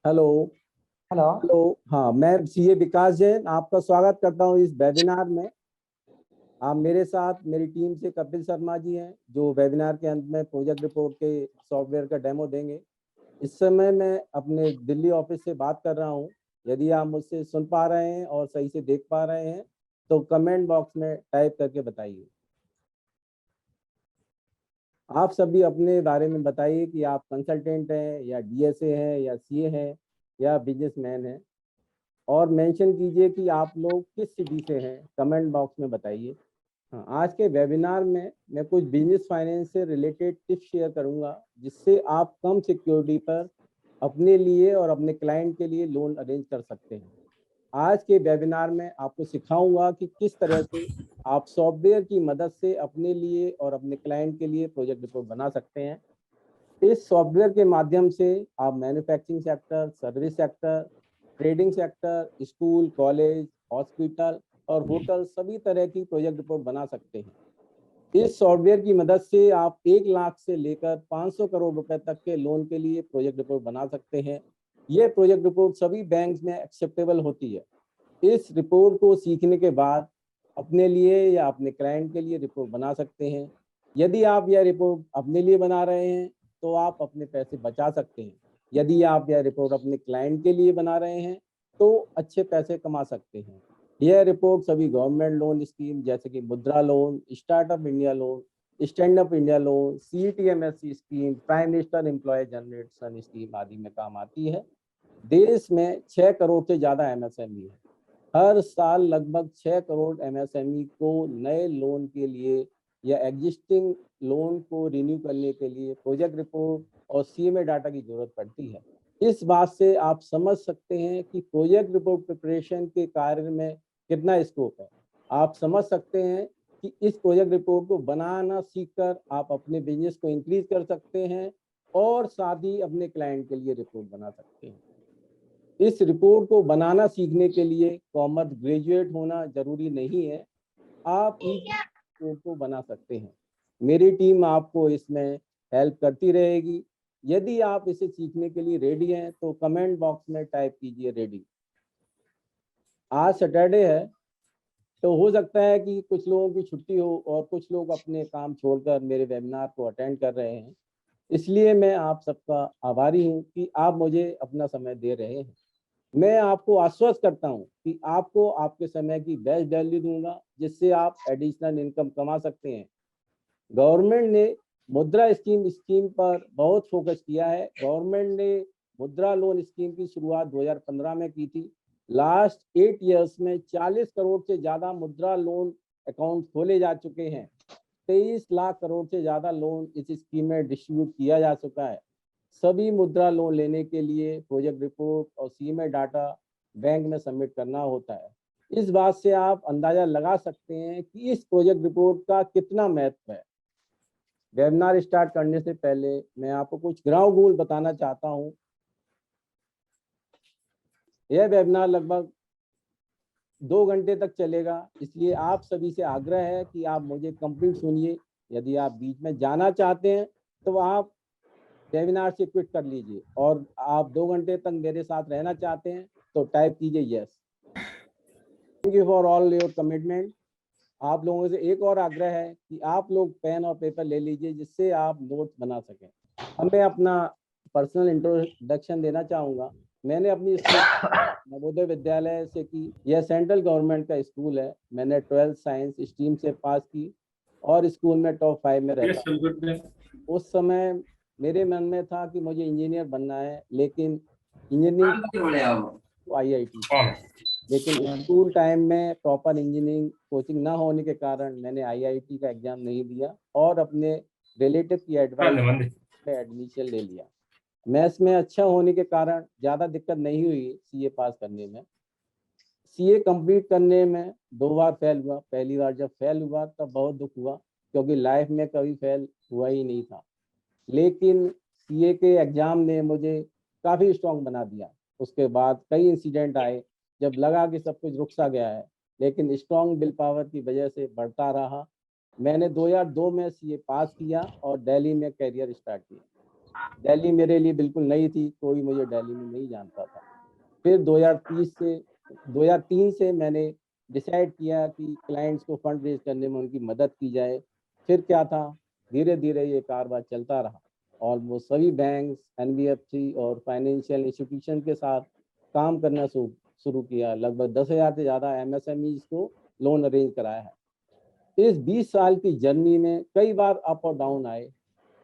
Hello. Hello. Hello. हाँ, मैं CA विकास जैन आपका स्वागत करता हूँ इस वेबिनार में। आप मेरे साथ मेरी टीम से कपिल शर्मा जी हैं जो वेबिनार के अंत में प्रोजेक्ट रिपोर्ट के सॉफ्टवेयर का डेमो देंगे। इस समय मैं अपने दिल्ली ऑफिस से बात कर रहा हूँ। यदि आप मुझसे सुन पा रहे हैं और सही से देख पा रहे हैं तो कमेंट बॉक्स में टाइप करके बताइए। आप सभी अपने बारे में बताइए कि आप कंसल्टेंट हैं या डीएसए हैं या सीए हैं या बिजनेसमैन हैं, और मेंशन कीजिए कि आप लोग किस सिटी से हैं। कमेंट बॉक्स में बताइए। हाँ, आज के वेबिनार में मैं कुछ बिजनेस फाइनेंस से रिलेटेड टिप्स शेयर करूंगा जिससे आप कम सिक्योरिटी पर अपने लिए और अपने क्लाइंट के लिए लोन अरेंज कर सकते हैं। आज के वेबिनार में आपको सिखाऊंगा कि किस तरह से आप सॉफ्टवेयर की मदद से अपने लिए और अपने क्लाइंट के लिए प्रोजेक्ट रिपोर्ट बना सकते हैं। इस सॉफ्टवेयर के माध्यम से आप manufacturing sector, service sector, trading sector, school, college, hospital और होटल सभी तरह की प्रोजेक्ट रिपोर्ट बना सकते हैं। इस सॉफ्टवेयर की मदद से आप 1 लाख से लेकर 500 करोड़ रुपए तक के लोन के लिए प्रोजेक्ट रिपोर्ट बना सकते हैं। यह प्रोजेक्ट रिपोर्ट सभी बैंक में एक्सेप्टेबल होती है। इस रिपोर्ट को सीखने के बाद अपने लिए या अपने क्लाइंट के लिए रिपोर्ट बना सकते हैं। यदि आप यह रिपोर्ट अपने लिए बना रहे हैं तो आप अपने पैसे बचा सकते हैं। यदि आप यह रिपोर्ट अपने क्लाइंट के लिए बना रहे हैं तो अच्छे पैसे कमा सकते हैं। यह रिपोर्ट सभी गवर्नमेंट लोन स्कीम जैसे कि Mudra loan, startup India loan, stand up India loan, CTMSC scheme, prime minister employ generation scheme आदि में काम आती है। देश में 6 करोड़ से ज्यादा MSME है। हर साल लगभग 6 करोड़ MSME को नए लोन के लिए या एग्जिस्टिंग लोन को रिन्यू करने के लिए प्रोजेक्ट रिपोर्ट और CMA डाटा की जरूरत पड़ती है। इस बात से आप समझ सकते हैं कि प्रोजेक्ट रिपोर्ट प्रिपरेशन के कार्य में कितना स्कोप है। आप समझ सकते हैं कि इस प्रोजेक्ट रिपोर्ट को बनाना सीखकर आप अपने बिजनेस को इंक्रीज कर सकते हैं और साथ ही अपने क्लाइंट के लिए रिपोर्ट बना सकते हैं। इस रिपोर्ट को बनाना सीखने के लिए कॉमर्स ग्रेजुएट होना जरूरी नहीं है। आप इस रिपोर्ट को बना सकते हैं। मेरी टीम आपको इसमें हेल्प करती रहेगी। यदि आप इसे सीखने के लिए रेडी हैं तो कमेंट बॉक्स में टाइप कीजिए रेडी। आज सैटरडे है तो हो सकता है कि कुछ लोगों की छुट्टी हो और कुछ लोग अपने काम छोड़कर मेरे वेबिनार को अटेंड कर रहे हैं। इसलिए मैं आप सबका आभारी हूं कि आप मुझे अपना समय दे रहे हैं। मैं आपको आश्वस्त करता हूं कि आपको आपके समय की बेस्ट वैल्यू दूंगा जिससे आप एडिशनल इनकम कमा सकते हैं। गवर्नमेंट ने मुद्रा स्कीम पर बहुत फोकस किया है। गवर्नमेंट ने मुद्रा लोन स्कीम की शुरुआत 2015 में की थी। लास्ट 8 इयर्स में 40 करोड़ से ज्यादा मुद्रा लोन अकाउंट खोले जा चुके हैं। 23 लाख करोड़ से ज्यादा लोन इस स्कीम में डिस्ट्रीब्यूट किया जा चुका है। सभी मुद्रा लोन लेने के लिए प्रोजेक्ट रिपोर्ट और CMA डाटा बैंक में सबमिट करना होता है। इस बात से आप अंदाजा लगा सकते हैं कि इस प्रोजेक्ट रिपोर्ट का कितना महत्व है। वेबिनार स्टार्ट करने से पहले मैं आपको कुछ ग्राउंड रूल बताना चाहता हूं। यह वेबिनार लगभग 2 घंटे तक चलेगा, इसलिए आप सभी से आग्रह है कि आप मुझे कंप्लीट सुनिए। यदि आप बीच में जाना चाहते हैं तो आप वेबिनार से क्विट कर लीजिए, और आप 2 घंटे तक मेरे साथ रहना चाहते हैं तो टाइप कीजिए yes. Thank you for all your commitment. आप लोगों से एक और आग्रह है कि आप लोग पेन और पेपर ले लीजिए जिससे आप नोट्स बना सकें। अब मैं अपना पर्सनल इंट्रोडक्शन देना चाहूँगा। मैंने अपनी स्कूल नवोदय विद्यालय से की। यह सेंट्रल गवर्नमेंट का स्कूल है। मैंने 12th साइंस स्ट्रीम से पास की और स्कूल में टॉप 5 में रहता। उस समय मेरे मन में था कि मुझे इंजीनियर बनना है, लेकिन इंजीनियरिंग IIT, लेकिन स्कूल टाइम में प्रॉपर इंजीनियरिंग कोचिंग ना होने के कारण मैंने IIT का एग्जाम नहीं दिया और अपने रिलेटिव की एडवाइस में एडमिशन ले लिया। मैथ्स में अच्छा होने के कारण ज़्यादा दिक्कत नहीं हुई CA पास करने में। CA कंप्लीट करने में 2 बार फेल हुआ। पहली बार जब फेल हुआ तब बहुत दुख हुआ क्योंकि लाइफ में कभी फेल हुआ ही नहीं था, लेकिन CA के एग्जाम ने मुझे काफ़ी स्ट्रॉन्ग बना दिया। उसके बाद कई इंसिडेंट आए जब लगा कि सब कुछ रुक सा गया है, लेकिन स्ट्रॉन्ग विल पावर की वजह से बढ़ता रहा। मैंने 2002 में CA पास किया और दिल्ली में करियर स्टार्ट किया। दिल्ली मेरे लिए बिल्कुल नई थी, कोई मुझे दिल्ली में नहीं जानता था। फिर 2003 से मैंने डिसाइड किया कि क्लाइंट्स को फंड रेज करने में उनकी मदद की जाए। फिर क्या था, धीरे धीरे ये कारोबार चलता रहा। ऑलमोस्ट सभी बैंक्स, एनबीएफसी और फाइनेंशियल इंस्टीट्यूशन के साथ काम करना शुरू किया। लगभग 10,000 से ज़्यादा एमएसएमईज को लोन अरेंज कराया है। इस 20 साल की जर्नी में कई बार अप और डाउन आए।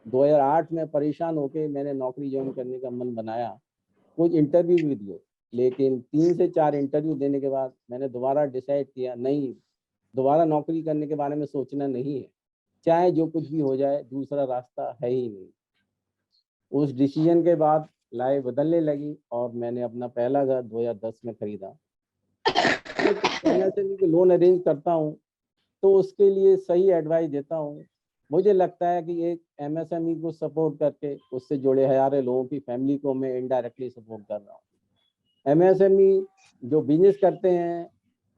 2008 में परेशान होकर मैंने नौकरी ज्वाइन करने का मन बनाया, कुछ इंटरव्यू भी दिए, लेकिन 3 से 4 इंटरव्यू देने के बाद मैंने दोबारा डिसाइड किया, नहीं, दोबारा नौकरी करने के बारे में सोचना नहीं है, चाहे जो कुछ भी हो जाए, दूसरा रास्ता है ही नहीं। उस डिसीजन के बाद लाइफ बदलने लगी और मैंने अपना पहला घर 2010 में खरीदा। एमएसएमई को लोन अरेंज करता हूँ तो उसके लिए सही एडवाइस देता हूँ। मुझे लगता है कि एक एमएसएमई को सपोर्ट करके उससे जुड़े हजारों लोगों की फैमिली को मैं इनडायरेक्टली सपोर्ट कर रहा हूँ। एमएसएमई जो बिजनेस करते हैं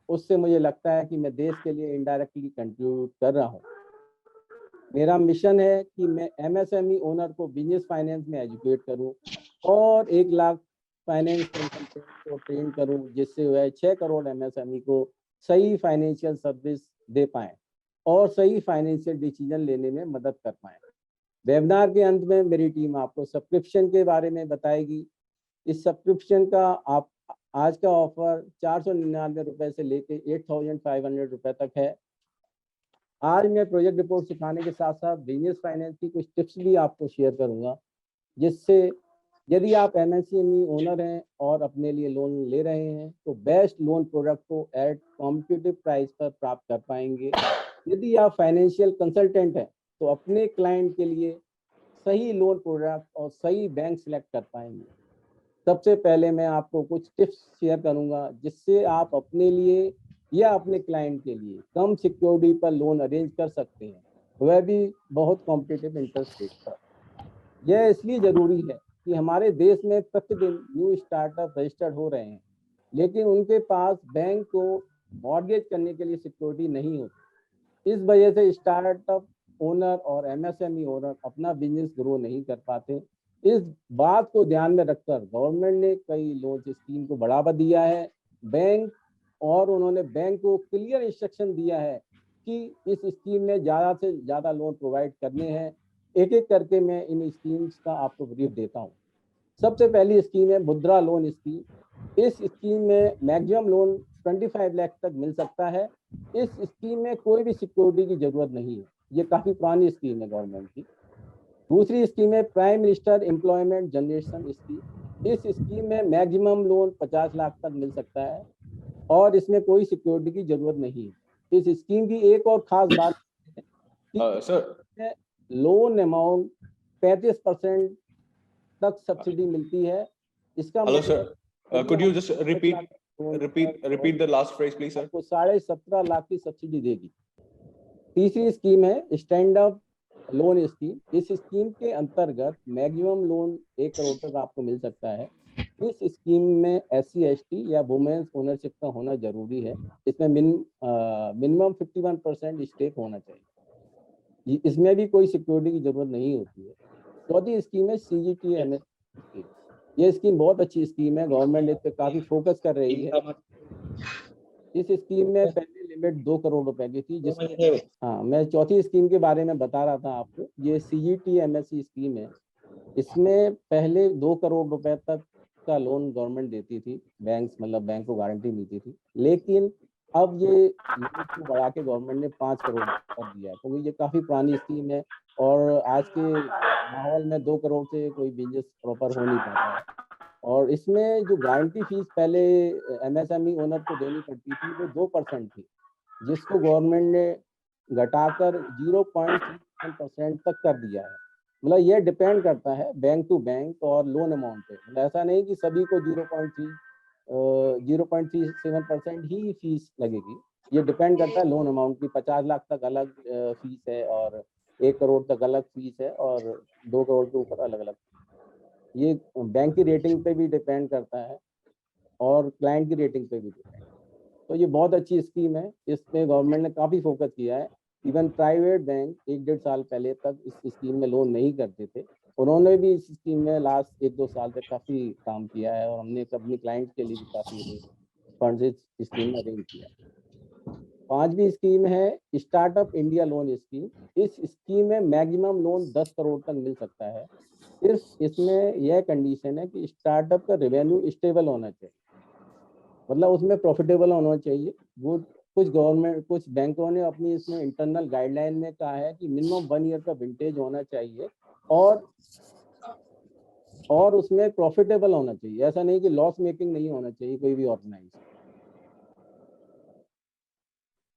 उससे मुझे लगता है कि मैं देश के लिए इनडायरेक्टली कंट्रीब्यूट कर रहा हूँ। मेरा मिशन है कि मैं एमएसएमई ओनर को बिजनेस फाइनेंस में एजुकेट करूं और 1 लाख फाइनेंस कंसल्टेंट को ट्रेन करूं, जिससे वह 6 करोड़ एमएसएमई को सही फाइनेंशियल सर्विस दे पाएं और सही फाइनेंशियल डिसीजन लेने में मदद कर पाएं। वेबिनार के अंत में मेरी टीम आपको सब्सक्रिप्शन के बारे में बताएगी। इस सब्सक्रिप्शन का आप आज का ऑफर 499 रुपए से लेके 8,500 रुपए तक है। आज मैं प्रोजेक्ट रिपोर्ट सिखाने के साथ साथ बिजनेस फाइनेंस की कुछ टिप्स भी आपको शेयर करूंगा, जिससे यदि आप एमएसएमई ओनर हैं और अपने लिए लोन ले रहे हैं तो बेस्ट लोन प्रोडक्ट को एट कॉम्पिटिटिव प्राइस पर प्राप्त कर पाएंगे। यदि आप फाइनेंशियल कंसल्टेंट हैं तो अपने क्लाइंट के लिए सही लोन प्रोडक्ट और सही बैंक सिलेक्ट कर पाएंगे। सबसे पहले मैं आपको कुछ टिप्स शेयर करूंगा जिससे आप अपने लिए या अपने क्लाइंट के लिए कम सिक्योरिटी पर लोन अरेंज कर सकते हैं, वह भी बहुत कॉम्पिटिटिव इंटरेस्ट रेट पर। यह इसलिए ज़रूरी है कि हमारे देश में प्रतिदिन न्यू स्टार्टअप रजिस्टर्ड हो रहे हैं, लेकिन उनके पास बैंक को मॉर्गेज करने के लिए सिक्योरिटी नहीं होती। इस वजह से स्टार्टअप ओनर और एमएसएमई ओनर अपना बिजनेस ग्रो नहीं कर पाते। इस बात को ध्यान में रखकर गवर्नमेंट ने कई लोन स्कीम को बढ़ावा दिया है। उन्होंने बैंक को क्लियर इंस्ट्रक्शन दिया है कि इस स्कीम में ज़्यादा से ज़्यादा लोन प्रोवाइड करने हैं। एक एक करके मैं इन स्कीम्स का आपको ब्रीफ देता हूँ। सबसे पहली स्कीम है मुद्रा लोन स्कीम। इस स्कीम में मैक्सिमम लोन 25 लाख तक मिल सकता है। इस स्कीम में कोई भी सिक्योरिटी की जरूरत नहीं है। ये काफ़ी पुरानी स्कीम है गवर्नमेंट की। दूसरी स्कीम है prime minister employment generation scheme. इस स्कीम में मैक्सिमम लोन 50 लाख तक मिल सकता है और इसमें कोई सिक्योरिटी की जरूरत नहीं है। इस स्कीम की एक और खास बात है कि लोन अमाउंट 35% तक सब्सिडी मिलती है। इसका hello sir, could you just repeat the last phrase please sir? आपको 17.5 लाख की सब्सिडी देगी। तीसरी स्कीम है स्टैंड अप लोन स्कीम। इस स्कीम के अंतर्गत मैक्सिमम लोन 1 करोड़ तक आपको मिल सकता है। इस स्कीम में SC ST या वुमेन्स ओनरशिप का होना जरूरी है। इसमें मिनिमम 51% स्टेक होना चाहिए। इसमें भी कोई सिक्योरिटी की जरूरत नहीं होती है। चौथी स्कीम है CGTMS स्कीम। ये स्कीम बहुत अच्छी स्कीम है, गवर्नमेंट इस पर काफी फोकस कर रही है। इस स्कीम में पहले लिमिट 2 करोड़ रुपए की थी, जिसमें मैं चौथी स्कीम के बारे में बता रहा था आपको। ये CGTMSE स्कीम है। इसमें पहले 2 करोड़ रुपए तक का लोन गवर्नमेंट देती थी, बैंक को गारंटी मिलती थी, लेकिन अब ये लिमिट को बढ़ा के गवर्नमेंट ने 5 करोड़ कर दिया है, क्योंकि ये काफी पुरानी स्कीम है और आज के माहौल में 2 करोड़ से कोई बिजनेस प्रॉपर हो नहीं पाता है। और इसमें जो गारंटी फीस पहले एमएसएमई ओनर को देनी पड़ती थी वो 2% थी, जिसको गवर्नमेंट ने घटाकर 0.3% तक कर दिया है। मतलब ये डिपेंड करता है बैंक टू बैंक और लोन अमाउंट पे। मतलब ऐसा नहीं कि सभी को 0.37% ही फीस लगेगी। ये डिपेंड करता है लोन अमाउंट की। 50 लाख तक अलग फीस है और 1 करोड़ तक अलग फीस है और 2 करोड़ के ऊपर अलग अलग। ये बैंक की रेटिंग पे भी डिपेंड करता है और क्लाइंट की रेटिंग पे भी डिपेंड। तो ये बहुत अच्छी स्कीम है। इसमें गवर्नमेंट ने काफ़ी फोकस किया है। इवन प्राइवेट बैंक 1-1.5 साल पहले तक इस स्कीम में लोन नहीं करते थे, उन्होंने भी इस स्कीम में लास्ट 1-2 साल से काफ़ी काम किया है और हमने अपनी क्लाइंट के लिए भी काफ़ी फंड इस स्कीम में अरेंज किया। 5वीं स्कीम है स्टार्टअप इंडिया लोन स्कीम। इस स्कीम में मैक्सिमम लोन 10 करोड़ तक मिल सकता है। सिर्फ इसमें यह कंडीशन है कि स्टार्टअप का रेवेन्यू स्टेबल होना चाहिए, मतलब उसमें प्रॉफिटेबल होना चाहिए। वो कुछ बैंकों ने अपनी इसमें इंटरनल गाइडलाइन में कहा है कि मिनिमम 1 ईयर का विंटेज होना चाहिए और उसमें प्रॉफिटेबल होना चाहिए। ऐसा नहीं कि लॉस मेकिंग नहीं होना चाहिए कोई भी ऑर्गेनाइजेशन।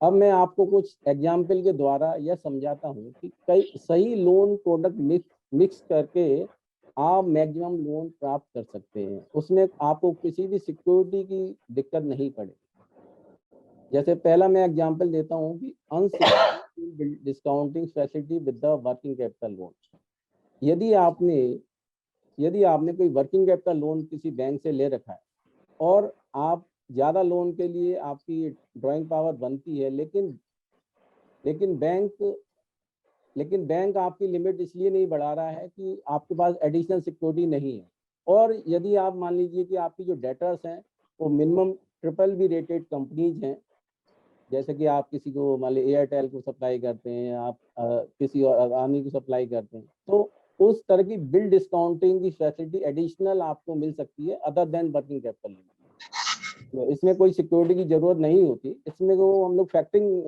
अब मैं आपको कुछ एग्जाम्पल के द्वारा यह समझाता हूँ कि कई सही लोन प्रोडक्ट मिक्स करके आप मैक्सिमम लोन प्राप्त कर सकते हैं। उसमें आपको किसी भी सिक्योरिटी की दिक्कत नहीं पड़ेगी। जैसे पहला मैं एग्जांपल देता हूँ कि unsecured discounting facility with the working capital loan. यदि आपने कोई वर्किंग कैपिटल लोन किसी बैंक से ले रखा है और आप ज़्यादा लोन के लिए आपकी ड्राइंग पावर बनती है, लेकिन बैंक आपकी लिमिट इसलिए नहीं बढ़ा रहा है कि आपके पास एडिशनल सिक्योरिटी नहीं है। और यदि आप मान लीजिए कि आपकी जो डेटर्स हैं वो मिनिमम BBB रेटेड कंपनीज हैं, जैसे कि आप किसी को मान लीजिए एयरटेल को सप्लाई करते हैं, आप किसी और अदानी को सप्लाई करते हैं, तो उस तरह की बिल डिस्काउंटिंग की फैसिलिटी एडिशनल आपको मिल सकती है अदर देन वर्किंग कैपिटल। तो इसमें कोई सिक्योरिटी की जरूरत नहीं होती। इसमें वो हम लोग फैक्टरिंग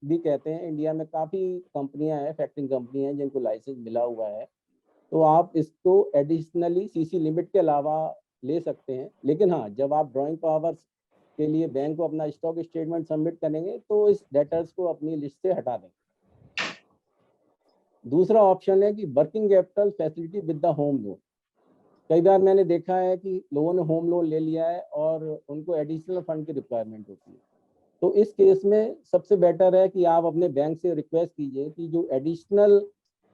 भी कहते हैं। इंडिया में काफ़ी कंपनियां हैं, फैक्टरिंग कंपनियां हैं जिनको लाइसेंस मिला हुआ है, तो आप इसको एडिशनली सीसी लिमिट के अलावा ले सकते हैं। लेकिन हाँ, जब आप ड्राइंग पावर्स के लिए बैंक को अपना स्टॉक स्टेटमेंट सबमिट करेंगे तो इस डेटर्स को अपनी लिस्ट से हटा दें। दूसरा ऑप्शन है कि working capital facility with the home loan. कई बार मैंने देखा है कि लोगों ने होम लोन ले लिया है और उनको एडिशनल फंड की रिक्वायरमेंट होती है। तो इस केस में सबसे बेटर है कि आप अपने बैंक से रिक्वेस्ट कीजिए कि जो एडिशनल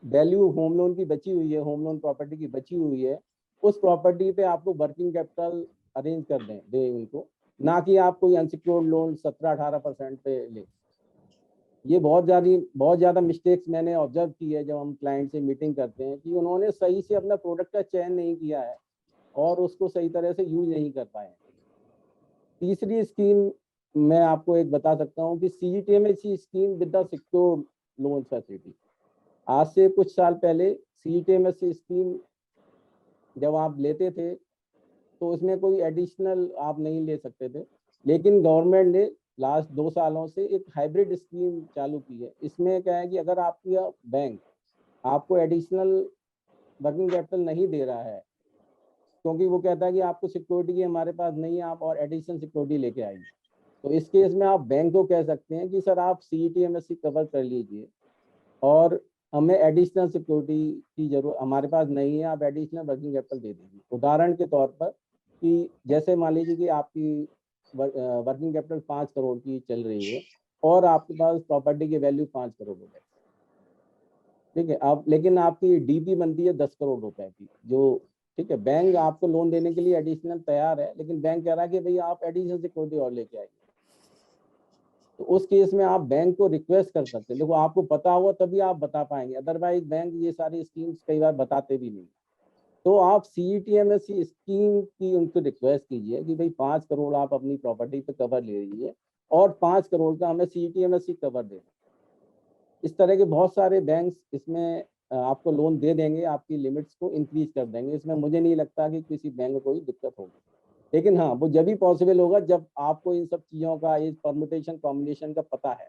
वैल्यू होम लोन की बची हुई है, होम लोन प्रॉपर्टी की बची हुई है, उस प्रॉपर्टी पे आपको वर्किंग कैपिटल अरेंज कर दें उनको, ना कि आप कोई अनसिक्योर्ड लोन 17-18% पे ले। ये बहुत ज़्यादा मिस्टेक्स मैंने ऑब्जर्व की है जब हम क्लाइंट से मीटिंग करते हैं कि उन्होंने सही से अपना प्रोडक्ट का चयन नहीं किया है और उसको सही तरह से यूज नहीं कर पाए। तीसरी स्कीम मैं आपको एक बता सकता हूँ कि CGTMSE scheme with the secured loan facility. आज से कुछ साल पहले CGTMSE स्कीम जब आप लेते थे तो उसमें कोई एडिशनल आप नहीं ले सकते थे, लेकिन गवर्नमेंट ने लास्ट 2 सालों से एक हाइब्रिड स्कीम चालू की है। इसमें क्या है कि अगर आपका बैंक आपको एडिशनल वर्किंग कैपिटल नहीं दे रहा है, क्योंकि वो कहता है कि आपको सिक्योरिटी की हमारे पास नहीं है, आप और एडिशनल सिक्योरिटी लेके आइए, तो इस केस में आप बैंक को कह सकते हैं कि सर आप CGTMSE कवर कर लीजिए और हमें एडिशनल सिक्योरिटी की जरूरत हमारे पास नहीं है, आप एडिशनल वर्किंग कैपिटल दे दीजिए। उदाहरण के तौर पर कि जैसे मान लीजिए कि आपकी वर्किंग कैपिटल 5 करोड़ की चल रही है और आपके पास प्रॉपर्टी की वैल्यू 5 करोड़ रुपए, ठीक है। आप लेकिन आपकी DP बनती है 10 करोड़ रुपए की, जो ठीक है, बैंक आपको लोन देने के लिए एडिशनल तैयार है, लेकिन बैंक कह रहा है कि भाई आप एडिशनल सिक्योरिटी और लेके आइए। तो उस केस में आप बैंक को रिक्वेस्ट कर सकते हैं। देखो, आपको पता हुआ तभी आप बता पाएंगे, अदरवाइज बैंक ये सारी स्कीम्स कई बार बताते भी नहीं। तो आप CGTMSE स्कीम की उनको रिक्वेस्ट कीजिए कि भाई 5 करोड़ आप अपनी प्रॉपर्टी पे कवर ले लीजिए और 5 करोड़ का हमें CGTMSE कवर दे। इस तरह के बहुत सारे बैंक्स इसमें आपको लोन दे देंगे, आपकी लिमिट्स को इंक्रीज कर देंगे। इसमें मुझे नहीं लगता कि किसी बैंक को कोई दिक्कत होगी। लेकिन हाँ, वो जब भी पॉसिबल होगा जब आपको इन सब चीज़ों का, इस परम्यूटेशन कॉम्बिनेशन का पता है।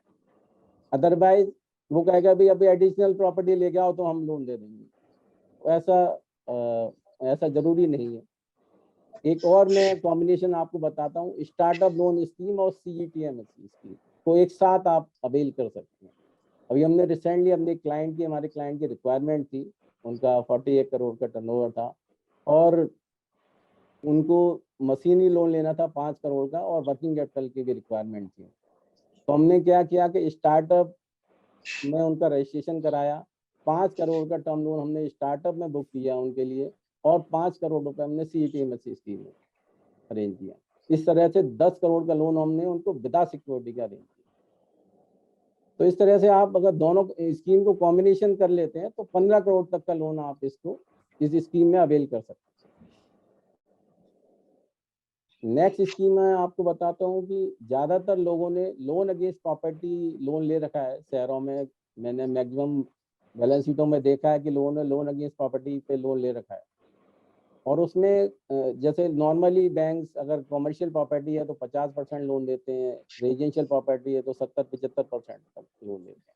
अदरवाइज वो कहेगा भाई अभी एडिशनल प्रॉपर्टी लेके आओ तो हम लोन दे देंगे। ऐसा जरूरी नहीं है। एक और मैं कॉम्बिनेशन आपको बताता हूँ, स्टार्टअप लोन स्कीम और CGTMSE स्कीम को एक साथ आप अवेल कर सकते हैं। अभी हमने रिसेंटली हमारे क्लाइंट की रिक्वायरमेंट थी, उनका 48 करोड़ का टर्नओवर था और उनको मशीनी लोन लेना था 5 करोड़ का और वर्किंग कैपिटल की भी रिक्वायरमेंट थी। तो हमने क्या किया कि स्टार्टअप में उनका रजिस्ट्रेशन कराया, 5 करोड़ का टर्म लोन हमने स्टार्टअप में बुक किया उनके लिए और 5 करोड़ रुपए हमने CGTMSE स्कीम में अरेंज किया। इस तरह से 10 करोड़ का लोन हमने उनको विदा सिक्योरिटी का अरेंज किया। तो इस तरह से आप अगर दोनों स्कीम को कॉम्बिनेशन कर लेते हैं तो 15 करोड़ तक का लोन आप इसको इस स्कीम में अवेल कर सकते हैं। नेक्स्ट स्कीम मैं आपको बताता हूँ कि ज़्यादातर लोगों ने लोन अगेंस्ट प्रॉपर्टी लोन ले रखा है शहरों में। मैंने मैक्सिमम बैलेंस शीटों में देखा है कि लोगों ने लोन अगेंस्ट प्रॉपर्टी पे लोन ले रखा है, और उसमें जैसे नॉर्मली बैंक्स अगर कॉमर्शियल प्रॉपर्टी है तो 50% लोन देते हैं, रेजिडेंशियल प्रॉपर्टी है तो 70-75% तक लोन देते हैं।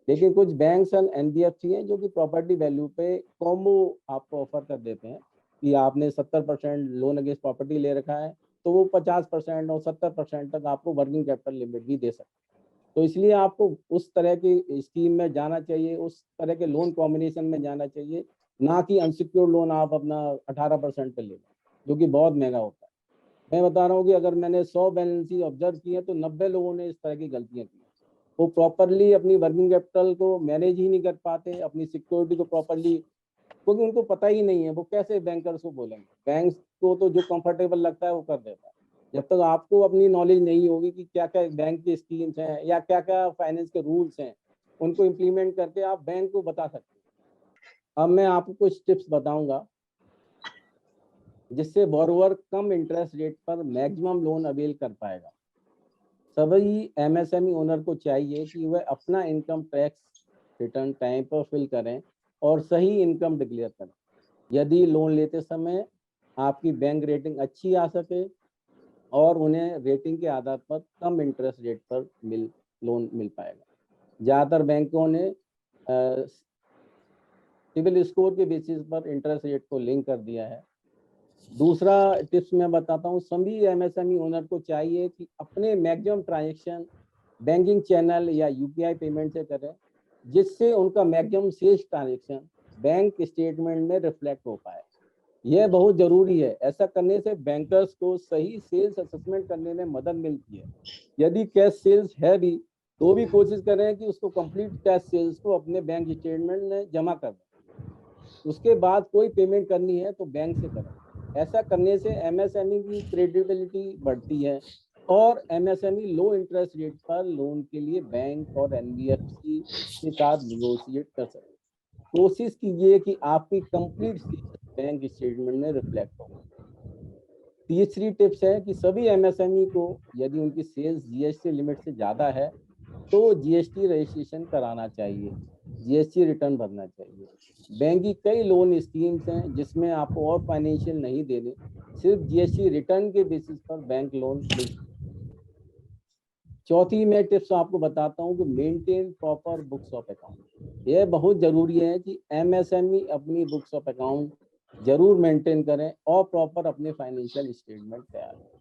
लेकिन कुछ बैंक्स एंड एनबीएफसी हैं जो कि प्रॉपर्टी वैल्यू पे कॉम्बो आपको ऑफर कर देते हैं कि आपने 70% लोन अगेंस्ट प्रॉपर्टी ले रखा है तो वो 50% और 70% तक आपको वर्किंग कैपिटल लिमिट भी दे सकते हैं। तो इसलिए आपको उस तरह की स्कीम में जाना चाहिए, उस तरह के लोन कॉम्बिनेशन में जाना चाहिए, ना कि अनसिक्योर्ड लोन आप अपना 18% पे ले लें, जो कि बहुत महंगा होता है। मैं बता रहा हूँ कि अगर मैंने 100 बैलेंस शीट ऑब्जर्व किए तो 90 लोगों ने इस तरह की गलतियां की। वो प्रॉपरली अपनी वर्किंग कैपिटल को मैनेज ही नहीं कर पाते, अपनी सिक्योरिटी को प्रॉपरली, क्योंकि उनको पता ही नहीं है वो कैसे बैंकर्स को बोलेंगे। बैंक को तो जो कंफर्टेबल लगता है वो कर देता है। जब तक आपको अपनी नॉलेज नहीं होगी कि क्या क्या बैंक की स्कीम्स हैं या क्या क्या फाइनेंस के रूल्स हैं, उनको इम्प्लीमेंट करके आप बैंक को बता सकते हैं। अब मैं आपको कुछ टिप्स बताऊंगा जिससे बोरोवर कम इंटरेस्ट रेट पर मैक्सिमम लोन अवेल कर पाएगा। सभी एमएसएमई ओनर को चाहिए कि वह अपना इनकम टैक्स रिटर्न टाइम पर फिल करें और सही इनकम डिक्लेयर करें, यदि लोन लेते समय आपकी बैंक रेटिंग अच्छी आ सके और उन्हें रेटिंग के आधार पर कम इंटरेस्ट रेट पर लोन मिल पाएगा। ज़्यादातर बैंकों ने सिविल स्कोर के बेसिस पर इंटरेस्ट रेट को लिंक कर दिया है। दूसरा टिप्स मैं बताता हूँ, सभी एमएसएमई ओनर को चाहिए कि अपने मैक्सिमम ट्रांजेक्शन बैंकिंग चैनल या यूपीआई पेमेंट से करें, जिससे उनका maximum sales transaction bank statement में रिफ्लेक्ट हो पाए। यह बहुत जरूरी है। ऐसा करने से बैंकर्स को सही सेल्स असेसमेंट करने में मदद मिलती है। यदि कैश सेल्स है भी तो भी कोशिश करें कि उसको कंप्लीट कैश सेल्स को अपने बैंक स्टेटमेंट में जमा कर दें। उसके बाद कोई पेमेंट करनी है तो बैंक से करें। ऐसा करने से एमएसएमई की क्रेडिबिलिटी बढ़ती है और एमएसएमई लो इंटरेस्ट रेट पर लोन के लिए बैंक और एनबीएफसी के साथ निगोशिएट कर सकते हैं। कोशिश कीजिए कि आपकी कंप्लीट बैंक स्टेटमेंट में रिफ्लेक्ट हो। तीसरी टिप्स है कि सभी एमएसएमई को यदि उनकी सेल्स जीएसटी लिमिट से ज़्यादा है तो जीएसटी रजिस्ट्रेशन कराना चाहिए, जीएसटी रिटर्न भरना चाहिए। बैंक की कई लोन स्कीम्स हैं जिसमें आपको और फाइनेंशियल नहीं देने, सिर्फ जीएसटी रिटर्न के बेसिस पर बैंक लोन मिल सकता है। चौथी मैं टिप्स आपको बताता हूँ कि maintain proper books of account. यह बहुत जरूरी है कि एमएसएमई अपनी बुक्स ऑफ अकाउंट जरूर मेंटेन करें और प्रॉपर अपने फाइनेंशियल स्टेटमेंट तैयार करें।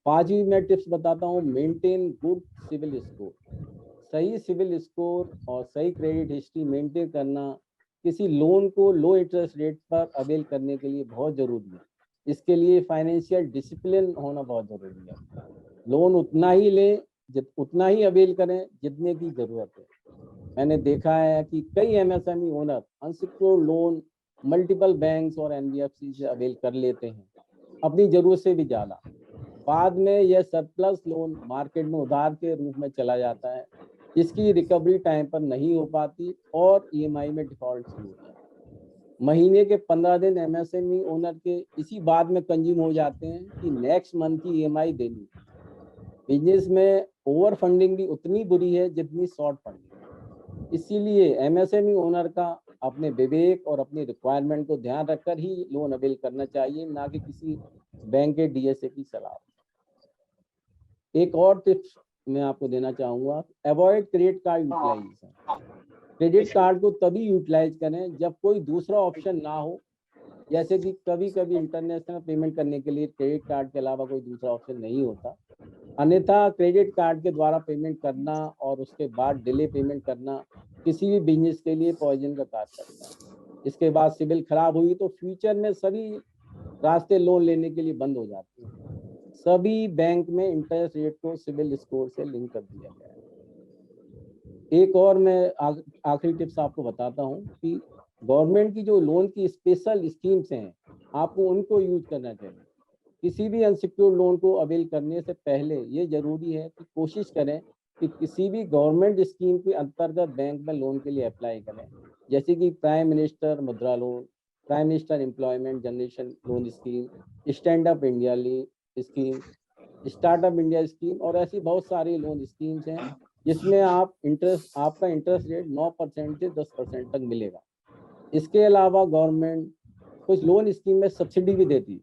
पांचवी मैं टिप्स बताता हूँ, मेंटेन गुड सिविल स्कोर। सही सिविल स्कोर और सही क्रेडिट हिस्ट्री मेंटेन करना किसी लोन को लो इंटरेस्ट रेट पर अवेल करने के लिए बहुत जरूरी है। इसके लिए फाइनेंशियल डिसिप्लिन होना बहुत जरूरी है। लोन उतना ही लें, उतना ही अवेल करें जितने की जरूरत है। मैंने देखा है कि कई MSME owner unsecured loan multiple banks और एनबीएफसी से अवेल कर लेते हैं, अपनी जरूरत से भी ज़्यादा। बाद में यह सरप्लस लोन मार्केट में उधार के रूप में चला जाता है, जिसकी रिकवरी टाइम पर नहीं हो पाती और ईएमआई में डिफॉल्ट शुरू होता है। महीने के 15 दिन एमएसएमई ओनर के इसी बात में कंज्यूम हो जाते हैं कि नेक्स्ट मंथ की ईएमआई देनी। बिजनेस में ओवर फंडिंग भी उतनी बुरी है जितनी शॉर्ट फंडिंग। इसीलिए एमएसएमई ओनर का अपने विवेक और अपनी रिक्वायरमेंट को ध्यान रखकर ही लोन अवेल करना चाहिए, ना कि किसी बैंक के डीएसए की सलाह। एक और टिप्स मैं आपको देना चाहूँगा, avoid credit card utilization. Credit card को तभी यूटिलाइज करें जब कोई दूसरा ऑप्शन ना हो, जैसे कि कभी कभी इंटरनेशनल पेमेंट करने के लिए क्रेडिट कार्ड के अलावा कोई दूसरा ऑप्शन नहीं होता। अन्यथा क्रेडिट कार्ड के द्वारा पेमेंट करना और उसके बाद डिले पेमेंट करना किसी भी बिजनेस के लिए पॉइजन का कार्य करता है। इसके बाद सिविल खराब हुई तो फ्यूचर में सभी रास्ते लोन लेने के लिए बंद हो जाते हैं। सभी बैंक में इंटरेस्ट रेट को सिविल स्कोर से लिंक कर दिया गया है। एक और मैं आखिरी टिप्स आपको बताता हूँ कि गवर्नमेंट की जो लोन की स्पेशल स्कीम्स हैं, आपको उनको यूज करना चाहिए। किसी भी अनसिक्योर्ड लोन को अवेल करने से पहले ये जरूरी है कि कोशिश करें कि किसी भी गवर्नमेंट स्कीम के अंतर्गत बैंक में लोन के लिए अप्लाई करें, जैसे कि प्राइम मिनिस्टर मुद्रा loan, prime minister employment generation loan scheme, stand up India scheme, startup India scheme, और ऐसी बहुत सारी लोन स्कीम्स हैं जिसमें आपका इंटरेस्ट रेट 9% से 10% तक मिलेगा। इसके अलावा गवर्नमेंट कुछ लोन स्कीम में सब्सिडी भी देती है।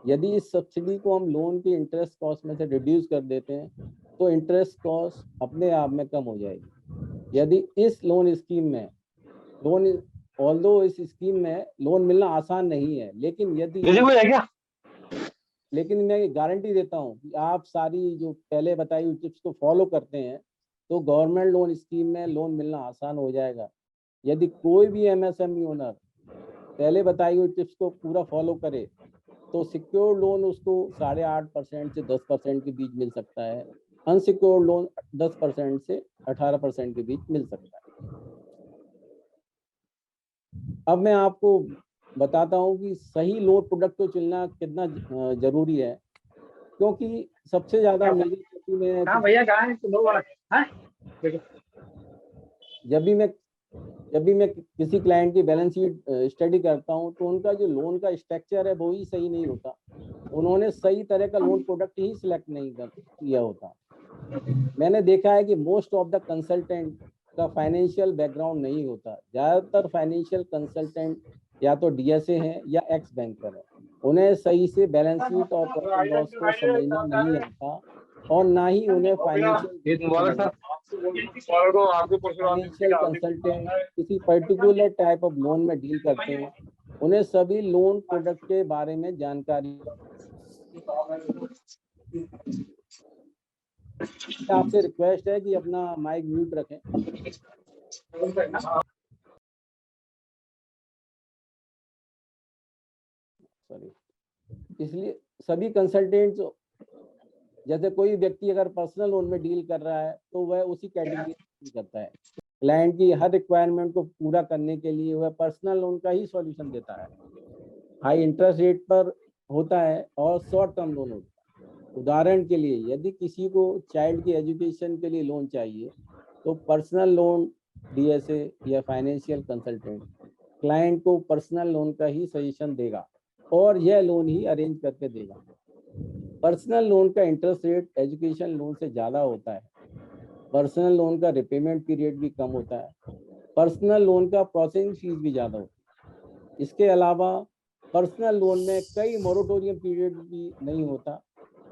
यदि इस सब्सिडी को हम लोन के इंटरेस्ट कॉस्ट में से रिड्यूस कर देते हैं तो इंटरेस्ट कॉस्ट अपने आप में कम हो जाएगी। यदि इस लोन स्कीम में इस स्कीम में लोन मिलना आसान नहीं है, लेकिन मैं गारंटी देता हूं कि आप सारी जो पहले बताई हुई टिप्स को फॉलो करते हैं तो गवर्नमेंट लोन स्कीम में लोन मिलना आसान हो जाएगा। यदि कोई भी एमएसएमई ओनर पहले बताई हुई टिप्स को पूरा फॉलो करे तो सिक्योर्ड लोन उसको 8.5% से 10% के बीच मिल सकता है, अनसिक्योर्ड लोन 10% से 18% के बीच मिल सकता है। अब मैं आपको बताता हूं कि सही लोन प्रोडक्ट को चुनना कितना जरूरी है, क्योंकि सबसे ज्यादा जब भी मैं किसी क्लाइंट की बैलेंस शीट स्टडी करता हूं तो उनका जो लोन का स्ट्रक्चर है वो ही सही नहीं होता। उन्होंने सही तरह का लोन प्रोडक्ट ही सिलेक्ट नहीं किया होता। मैंने देखा है कि मोस्ट ऑफ द कंसल्टेंट का फाइनेंशियल बैकग्राउंड नहीं होता। ज़्यादातर फाइनेंशियल कंसल्टेंट या तो डीएसए हैं या एक्स बैंकर है। उन्हें सही से बैलेंस शीट और प्रॉफिट लॉस को समझना नहीं आता और ना ही उन्हें फाइनेंशियल कंसल्टेंट किसी पर्टिकुलर टाइप ऑफ लोन में डील करते हैं। उन्हें सभी लोन प्रोडक्ट के बारे में जानकारी। आपसे रिक्वेस्ट है कि अपना माइक म्यूट रखें। सॉरी। इसलिए सभी कंसल्टेंट्स, जैसे कोई व्यक्ति अगर पर्सनल लोन में डील कर रहा है तो वह उसी कैटेगरी में करता है। क्लाइंट की हर रिक्वायरमेंट को पूरा करने के लिए वह पर्सनल लोन का ही सॉल्यूशन देता है। हाई इंटरेस्ट रेट पर होता है और शॉर्ट टर्म लोन होता है। उदाहरण के लिए यदि किसी को चाइल्ड की एजुकेशन के लिए लोन चाहिए तो पर्सनल लोन डीएसए या फाइनेंशियल कंसल्टेंट क्लाइंट को पर्सनल लोन का ही सजेशन देगा और यह लोन ही अरेंज करके देगा। पर्सनल लोन का इंटरेस्ट रेट एजुकेशन लोन से ज़्यादा होता है। पर्सनल लोन का रिपेमेंट पीरियड भी कम होता है। पर्सनल लोन का प्रोसेसिंग फीस भी ज़्यादा होता है। इसके अलावा पर्सनल लोन में कई मोरेटोरियम पीरियड भी नहीं होता।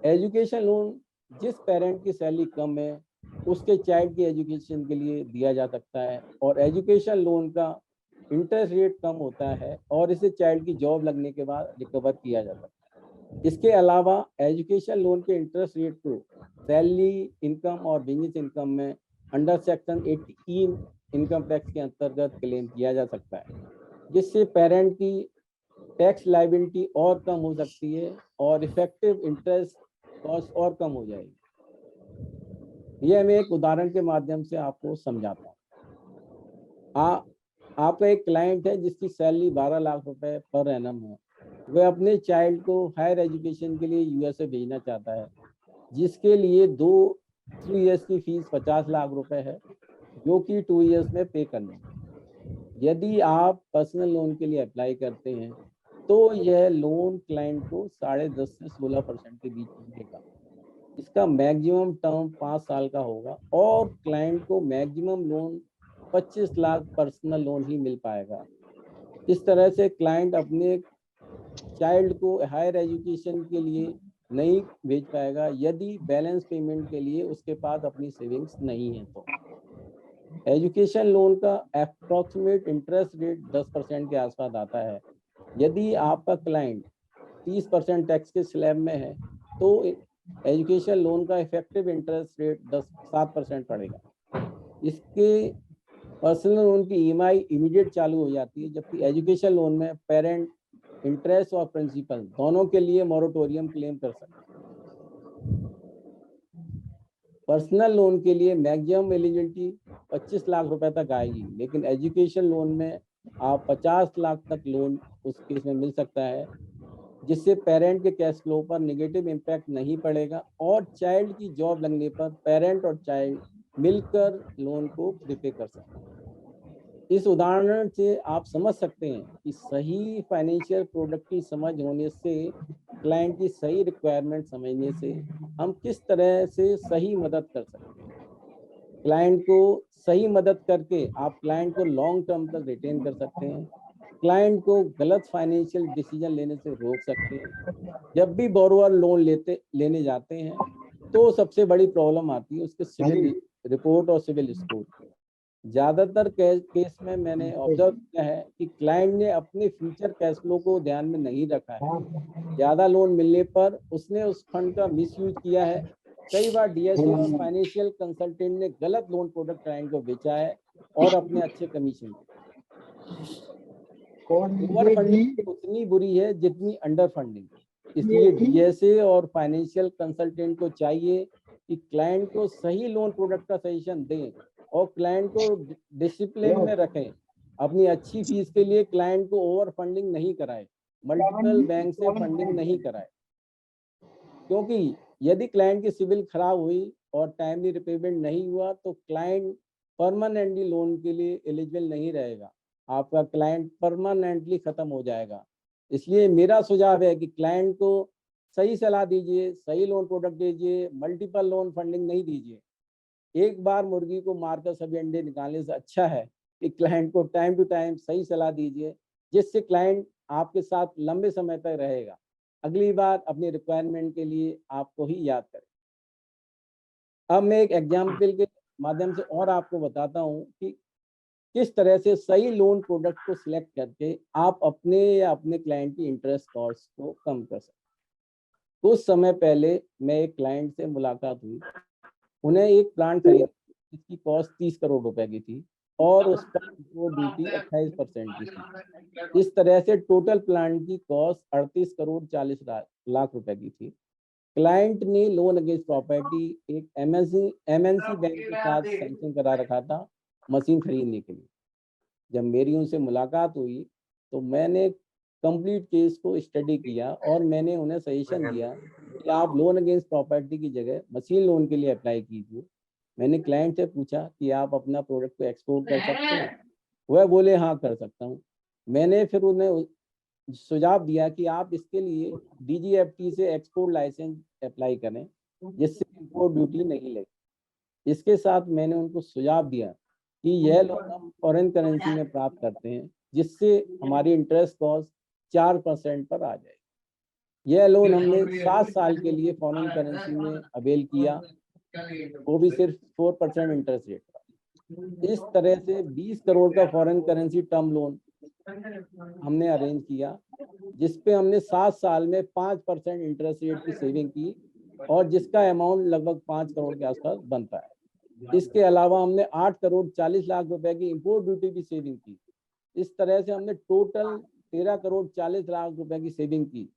एजुकेशन लोन जिस पेरेंट की सैलरी कम है उसके चाइल्ड की एजुकेशन के लिए दिया जा सकता है और एजुकेशन लोन का इंटरेस्ट रेट कम होता है और इसे चाइल्ड की जॉब लगने के बाद रिकवर किया जा सकता है। इसके अलावा एजुकेशन लोन के इंटरेस्ट रेट को सैलरी इनकम और बिजनेस इनकम में अंडर सेक्शन 80 इनकम टैक्स के अंतर्गत क्लेम किया जा सकता है, जिससे पेरेंट की टैक्स लायबिलिटी और कम हो सकती है और इफेक्टिव इंटरेस्ट कॉस्ट और कम हो जाएगी। यह मैं एक उदाहरण के माध्यम से आपको समझाता हूँ। आपका एक क्लाइंट है जिसकी सैलरी 12 लाख रुपए पर एनम है। वह अपने चाइल्ड को हायर एजुकेशन के लिए यूएसए भेजना चाहता है, जिसके लिए 2 ईयर्स की फीस 50 लाख रुपए है, जो कि 2 ईयर्स में पे करनी है। यदि आप पर्सनल लोन के लिए अप्लाई करते हैं तो यह लोन क्लाइंट को 10.5 से 16% के बीच मिलेगा। इसका मैक्सिमम टर्म 5 साल का होगा और क्लाइंट को maximum loan 25 lakh personal loan ही मिल पाएगा। इस तरह से क्लाइंट अपने चाइल्ड को हायर एजुकेशन के लिए नहीं भेज पाएगा यदि बैलेंस पेमेंट के लिए उसके पास अपनी सेविंग्स नहीं है। तो एजुकेशन लोन का अप्रॉक्सीमेट इंटरेस्ट रेट 10% के आसपास आता है। यदि आपका क्लाइंट 30% टैक्स के स्लैब में है तो एजुकेशन लोन का इफेक्टिव इंटरेस्ट रेट 7% पड़ेगा। इसके पर्सनल लोन की ईएमआई इमीडिएट चालू हो जाती है, जबकि एजुकेशन लोन में पेरेंट इंटरेस्ट और प्रिंसिपल दोनों के लिए मोरेटोरियम क्लेम कर सकते हैं। पर्सनल लोन के लिए मैक्सिमम एलिजिबिलिटी 25 लाख रुपए तक आएगी, लेकिन एजुकेशन लोन में आप 50 लाख तक लोन उस केस में मिल सकता है, जिससे पेरेंट के कैश फ्लो पर नेगेटिव इम्पैक्ट नहीं पड़ेगा और चाइल्ड की जॉब लगने पर पेरेंट और चाइल्ड मिलकर लोन को प्रीपे कर सकते हैं। इस उदाहरण से आप समझ सकते हैं कि सही फाइनेंशियल प्रोडक्ट की समझ होने से, क्लाइंट की सही रिक्वायरमेंट समझने से हम किस तरह से सही मदद कर सकते हैं। क्लाइंट को सही मदद करके आप क्लाइंट को लॉन्ग टर्म तक रिटेन कर सकते हैं। क्लाइंट को गलत फाइनेंशियल डिसीजन लेने से रोक सकते हैं। जब भी बोरोवर लोन लेने जाते हैं तो सबसे बड़ी प्रॉब्लम आती है उसके सिविल रिपोर्ट और सिविल स्कोर। ज्यादातर केस में मैंने ऑब्जर्व किया है कि क्लाइंट ने अपने फ्यूचर कैश फ्लो को ध्यान में नहीं रखा है। ज्यादा लोन मिलने पर उसने उस फंड का मिसयूज किया है। कई बार डीएसए और फाइनेंशियल कंसल्टेंट ने गलत लोन प्रोडक्ट क्लाइंट को बेचा है और अपने अच्छे कमीशन। ओवर फंडिंग उतनी बुरी है जितनी अंडर फंडिंग। इसलिए डीएसए और फाइनेंशियल कंसल्टेंट को चाहिए कि क्लाइंट को सही लोन प्रोडक्ट का सजेशन दें और क्लाइंट को डिसिप्लिन में रखें। अपनी अच्छी फीस के लिए क्लाइंट को ओवर फंडिंग नहीं कराए, मल्टीपल बैंक से फंडिंग नहीं कराए, क्योंकि यदि क्लाइंट की सिविल खराब हुई और टाइमली रिपेमेंट नहीं हुआ तो क्लाइंट परमानेंटली लोन के लिए एलिजिबल नहीं रहेगा। आपका क्लाइंट परमानेंटली खत्म हो जाएगा। इसलिए मेरा सुझाव है कि क्लाइंट को सही सलाह दीजिए, सही लोन प्रोडक्ट दीजिए, मल्टीपल लोन फंडिंग नहीं दीजिए। एक बार मुर्गी को मारकर सभी अंडे निकालने से अच्छा है कि क्लाइंट को टाइम टू टाइम सही सलाह दीजिए, जिससे क्लाइंट आपके साथ लंबे समय तक रहेगा। अगली बार अपनी रिक्वायरमेंट के लिए आपको ही याद करें। अब मैं एक एग्जाम्पल के माध्यम से और आपको बताता हूँ कि किस तरह से सही लोन प्रोडक्ट को सिलेक्ट करके आप अपने या अपने क्लाइंट की इंटरेस्ट कॉस्ट को कम कर सकते हैं। कुछ समय पहले मैं एक क्लाइंट से मुलाकात हुई। उन्हें एक प्लांट खरीदा जिसकी कॉस्ट 30 करोड़ रुपए की थी और उस पर वो ड्यूटी 28% की थी। इस तरह से टोटल प्लांट की कॉस्ट 38 करोड़ 40 लाख रुपए की थी। क्लाइंट ने लोन अगेंस्ट प्रॉपर्टी एक एमएनसी बैंक के साथ सैंक्शन करा रखा था मशीन खरीदने के लिए। जब मेरी उनसे मुलाकात हुई तो मैंने कंप्लीट केस को स्टडी किया और मैंने उन्हें सजेशन दिया कि आप लोन अगेंस्ट प्रॉपर्टी की जगह मशीन लोन के लिए अप्लाई कीजिए। मैंने क्लाइंट से पूछा कि आप अपना प्रोडक्ट को एक्सपोर्ट कर सकते हैं। वह बोले हाँ कर सकता हूँ। मैंने फिर उन्हें सुझाव दिया कि आप इसके लिए डीजीएफटी से एक्सपोर्ट लाइसेंस अप्लाई करें जिससे इंपोर्ट ड्यूटी नहीं लगे। इसके साथ मैंने उनको सुझाव दिया कि यह लोन हम फॉरेन करेंसी में प्राप्त करते हैं जिससे हमारी इंटरेस्ट कॉस्ट 4% पर आ जाए। यह लोन हमने 7 साल के लिए फॉरेन करेंसी में अवेल किया, वो भी सिर्फ 4% इंटरेस्ट रेट पर। इस तरह से 20 करोड़ का फॉरेन करेंसी टर्म लोन हमने अरेंज किया जिसपे हमने 7 साल में 5% इंटरेस्ट रेट की सेविंग की और जिसका अमाउंट लगभग 5 करोड़ के आसपास बनता है। इसके अलावा हमने 8 करोड़ 40 लाख रुपए की इंपोर्ट ड्यूटी की सेविंग की। इस तरह से हमने टोटल 13 करोड़ 40 लाख रुपए की सेविंग की।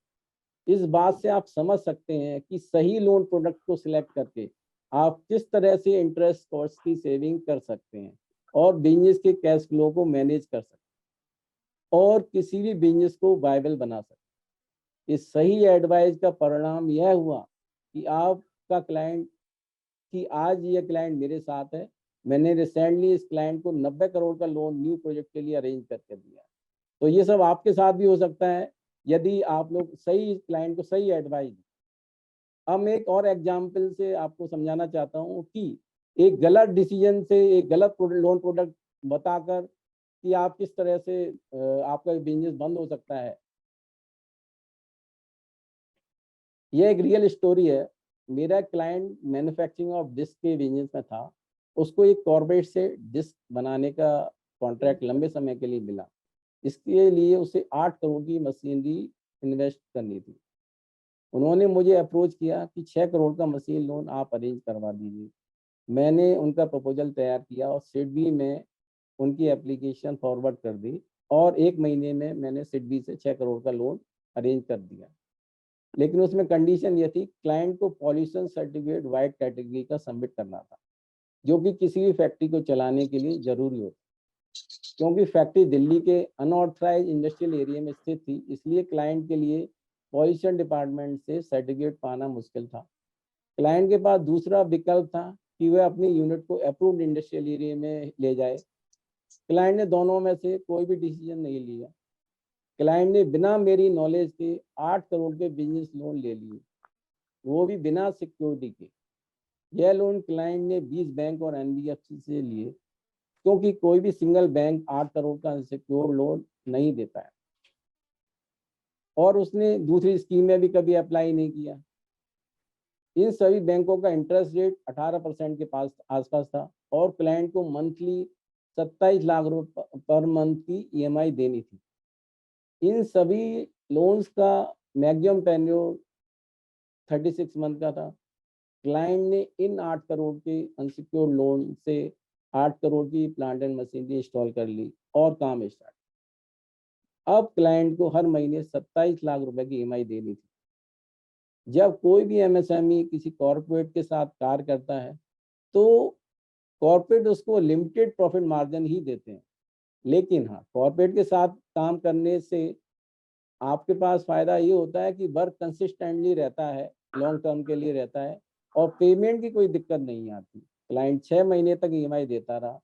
इस बात से आप समझ सकते हैं कि सही लोन प्रोडक्ट को सिलेक्ट करके आप किस तरह से इंटरेस्ट कॉस्ट की सेविंग कर सकते हैं और बिजनेस के कैश फ्लो को मैनेज कर सकते हैं और किसी भी बिजनेस को वायबल बना सकते हैं। इस सही एडवाइस का परिणाम यह हुआ कि आपका क्लाइंट कि आज ये क्लाइंट मेरे साथ है। मैंने रिसेंटली इस क्लाइंट को 90 करोड़ का लोन न्यू प्रोजेक्ट के लिए अरेंज करके दिया। तो ये सब आपके साथ भी हो सकता है यदि आप लोग सही क्लाइंट को सही एडवाइस। अब मैं एक और एग्जाम्पल से आपको समझाना चाहता हूँ कि एक गलत डिसीजन से, एक गलत लोन प्रोडक्ट बताकर कि आप किस तरह से आपका बिजनेस बंद हो सकता है। यह एक रियल स्टोरी है। मेरा क्लाइंट मैन्युफैक्चरिंग ऑफ डिस्क के बिजनेस में था। उसको एक कॉर्पोरेट से डिस्क बनाने का कॉन्ट्रैक्ट लंबे समय के लिए मिला। इसके लिए उसे 8 करोड़ की मशीनरी इन्वेस्ट करनी थी। उन्होंने मुझे अप्रोच किया कि 6 करोड़ का मशीन लोन आप अरेंज करवा दीजिए। मैंने उनका प्रपोजल तैयार किया और सिडबी में उनकी एप्लीकेशन फॉरवर्ड कर दी और 1 महीने में मैंने सिडबी से 6 करोड़ का लोन अरेंज कर दिया। लेकिन उसमें कंडीशन ये थी, क्लाइंट को पॉल्यूशन सर्टिफिकेट वाइट कैटेगरी का सबमिट करना था, जो कि किसी भी फैक्ट्री को चलाने के लिए जरूरी होता। क्योंकि फैक्ट्री दिल्ली के अनऑथराइज इंडस्ट्रियल एरिया में स्थित थी, इसलिए क्लाइंट के लिए पोजीशन डिपार्टमेंट से सर्टिफिकेट पाना मुश्किल था। क्लाइंट के पास दूसरा विकल्प था कि वह अपनी यूनिट को अप्रूव्ड इंडस्ट्रियल एरिया में ले जाए। क्लाइंट ने दोनों में से कोई भी डिसीजन नहीं लिया। क्लाइंट ने बिना मेरी नॉलेज के 8 करोड़ के बिजनेस लोन ले लिए, वो भी बिना सिक्योरिटी के। यह लोन क्लाइंट ने 20 बैंक और एनबीएफसी से लिए, क्योंकि कोई भी सिंगल बैंक 8 करोड़ का अनसिक्योर्ड लोन नहीं देता है, और उसने दूसरी स्कीम में भी कभी अप्लाई नहीं किया। इन सभी बैंकों का इंटरेस्ट रेट 18% के पास आसपास था, और क्लाइंट को मंथली 27 लाख रुपए पर मंथ की ईएमआई देनी थी। इन सभी लोन्स का मैक्सिमम टेन्योर 36 मंथ का था। क्लाइंट ने इन 8 करोड़ के अनसिक्योर्ड लोन से 8 करोड़ की प्लांट एंड मशीनरी इंस्टॉल कर ली और काम स्टार्ट। अब क्लाइंट को हर महीने 27 लाख रुपए की ईएमआई देनी थी। जब कोई भी एमएसएमई किसी कॉर्पोरेट के साथ कार्य करता है तो कॉर्पोरेट उसको लिमिटेड प्रॉफिट मार्जिन ही देते हैं, लेकिन हाँ, कॉर्पोरेट के साथ काम करने से आपके पास फायदा ये होता है कि वर्क कंसिस्टेंटली रहता है, लॉन्ग टर्म के लिए रहता है, और पेमेंट की कोई दिक्कत नहीं आती। क्लाइंट 6 महीने तक ईएमआई देता रहा।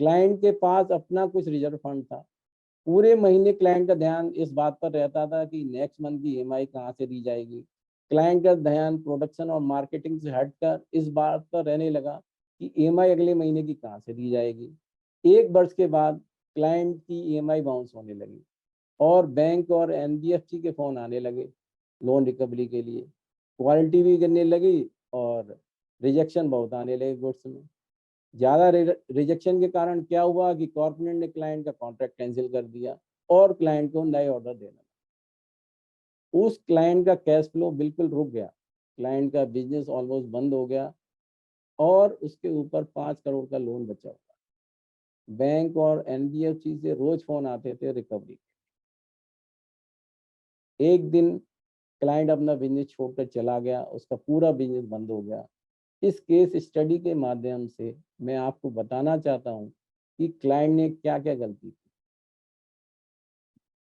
क्लाइंट के पास अपना कुछ रिजर्व फंड था। पूरे महीने क्लाइंट का ध्यान इस बात पर रहता था कि नेक्स्ट मंथ की ईएमआई कहाँ से दी जाएगी। क्लाइंट का ध्यान प्रोडक्शन और मार्केटिंग से हटकर इस बात पर रहने लगा कि ईएमआई अगले महीने की कहाँ से दी जाएगी। 1 वर्ष के बाद क्लाइंट की ईएमआई बाउंस होने लगी और बैंक और एनबीएफसी के फोन आने लगे लोन रिकवरी के लिए। क्वालिटी भी गिरने लगी और रिजेक्शन बहुत आने लगे गुड्स में। ज़्यादा रिजेक्शन के कारण क्या हुआ कि कॉर्पोरेट ने क्लाइंट का कॉन्ट्रैक्ट कैंसिल कर दिया और क्लाइंट को नए ऑर्डर देना। उस क्लाइंट का कैश फ्लो बिल्कुल रुक गया, क्लाइंट का बिजनेस ऑलमोस्ट बंद हो गया और उसके ऊपर 5 करोड़ का लोन बचा हुआ। बैंक और एनबीएफसी से रोज फोन आते थे रिकवरी। एक दिन क्लाइंट अपना बिजनेस छोड़कर चला गया, उसका पूरा बिजनेस बंद हो गया। इस केस स्टडी के माध्यम से मैं आपको बताना चाहता हूं कि क्लाइंट ने क्या क्या गलती की।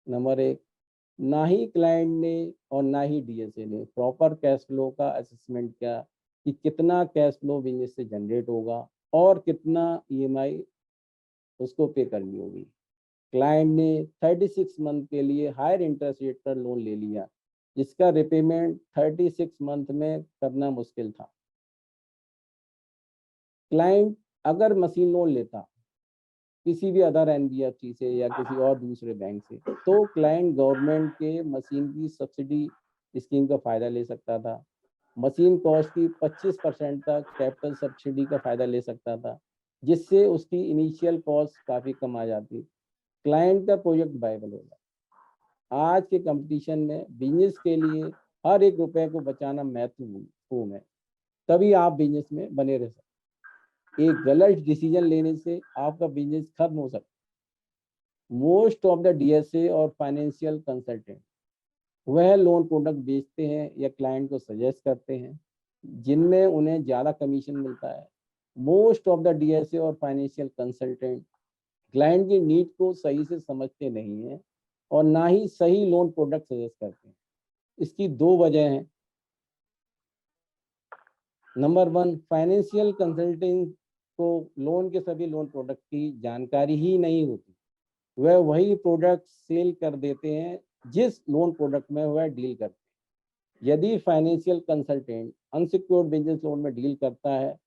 नंबर 1, ना ही क्लाइंट ने और ना ही डीएसए ने प्रॉपर कैश फ्लो का असेसमेंट किया कि कितना कैश फ्लो बिजनेस से जनरेट होगा और कितना ईएमआई उसको पे करनी होगी। क्लाइंट ने 36 मंथ के लिए हायर इंटरेस्ट रेट पर लोन ले लिया, जिसका रिपेमेंट 36 मंथ में करना मुश्किल था। क्लाइंट अगर मशीन लोन लेता किसी भी अदर एनबीएफसी से या किसी और दूसरे बैंक से, तो क्लाइंट गवर्नमेंट के मशीन की सब्सिडी स्कीम का फायदा ले सकता था। मशीन कॉस्ट की 25% तक कैपिटल सब्सिडी का फायदा ले सकता था, जिससे उसकी इनिशियल कॉस्ट काफ़ी कम आ जाती। क्लाइंट का प्रोजेक्ट वायबल होगा। आज के कंपटीशन में बिजनेस के लिए हर एक रुपए को बचाना महत्वपूर्ण है, तभी आप बिजनेस में बने रह सकते। एक गलत डिसीजन लेने से आपका बिजनेस खत्म हो सकता है। मोस्ट ऑफ द डीएसए और फाइनेंशियल कंसल्टेंट वह लोन प्रोडक्ट बेचते हैं या क्लाइंट को सजेस्ट करते हैं जिनमें उन्हें ज़्यादा कमीशन मिलता है। मोस्ट ऑफ द डीएसए और फाइनेंशियल कंसल्टेंट क्लाइंट की नीड को सही से समझते नहीं हैं और ना ही सही लोन प्रोडक्ट सजेस्ट करते हैं। इसकी 2 वजह हैं। नंबर 1, फाइनेंशियल कंसल्टेंट को लोन के सभी लोन प्रोडक्ट की जानकारी ही नहीं होती। वह वही प्रोडक्ट सेल कर देते हैं जिस लोन प्रोडक्ट में वह डील करते हैं। यदि financial consultant unsecured business loan में डील करता है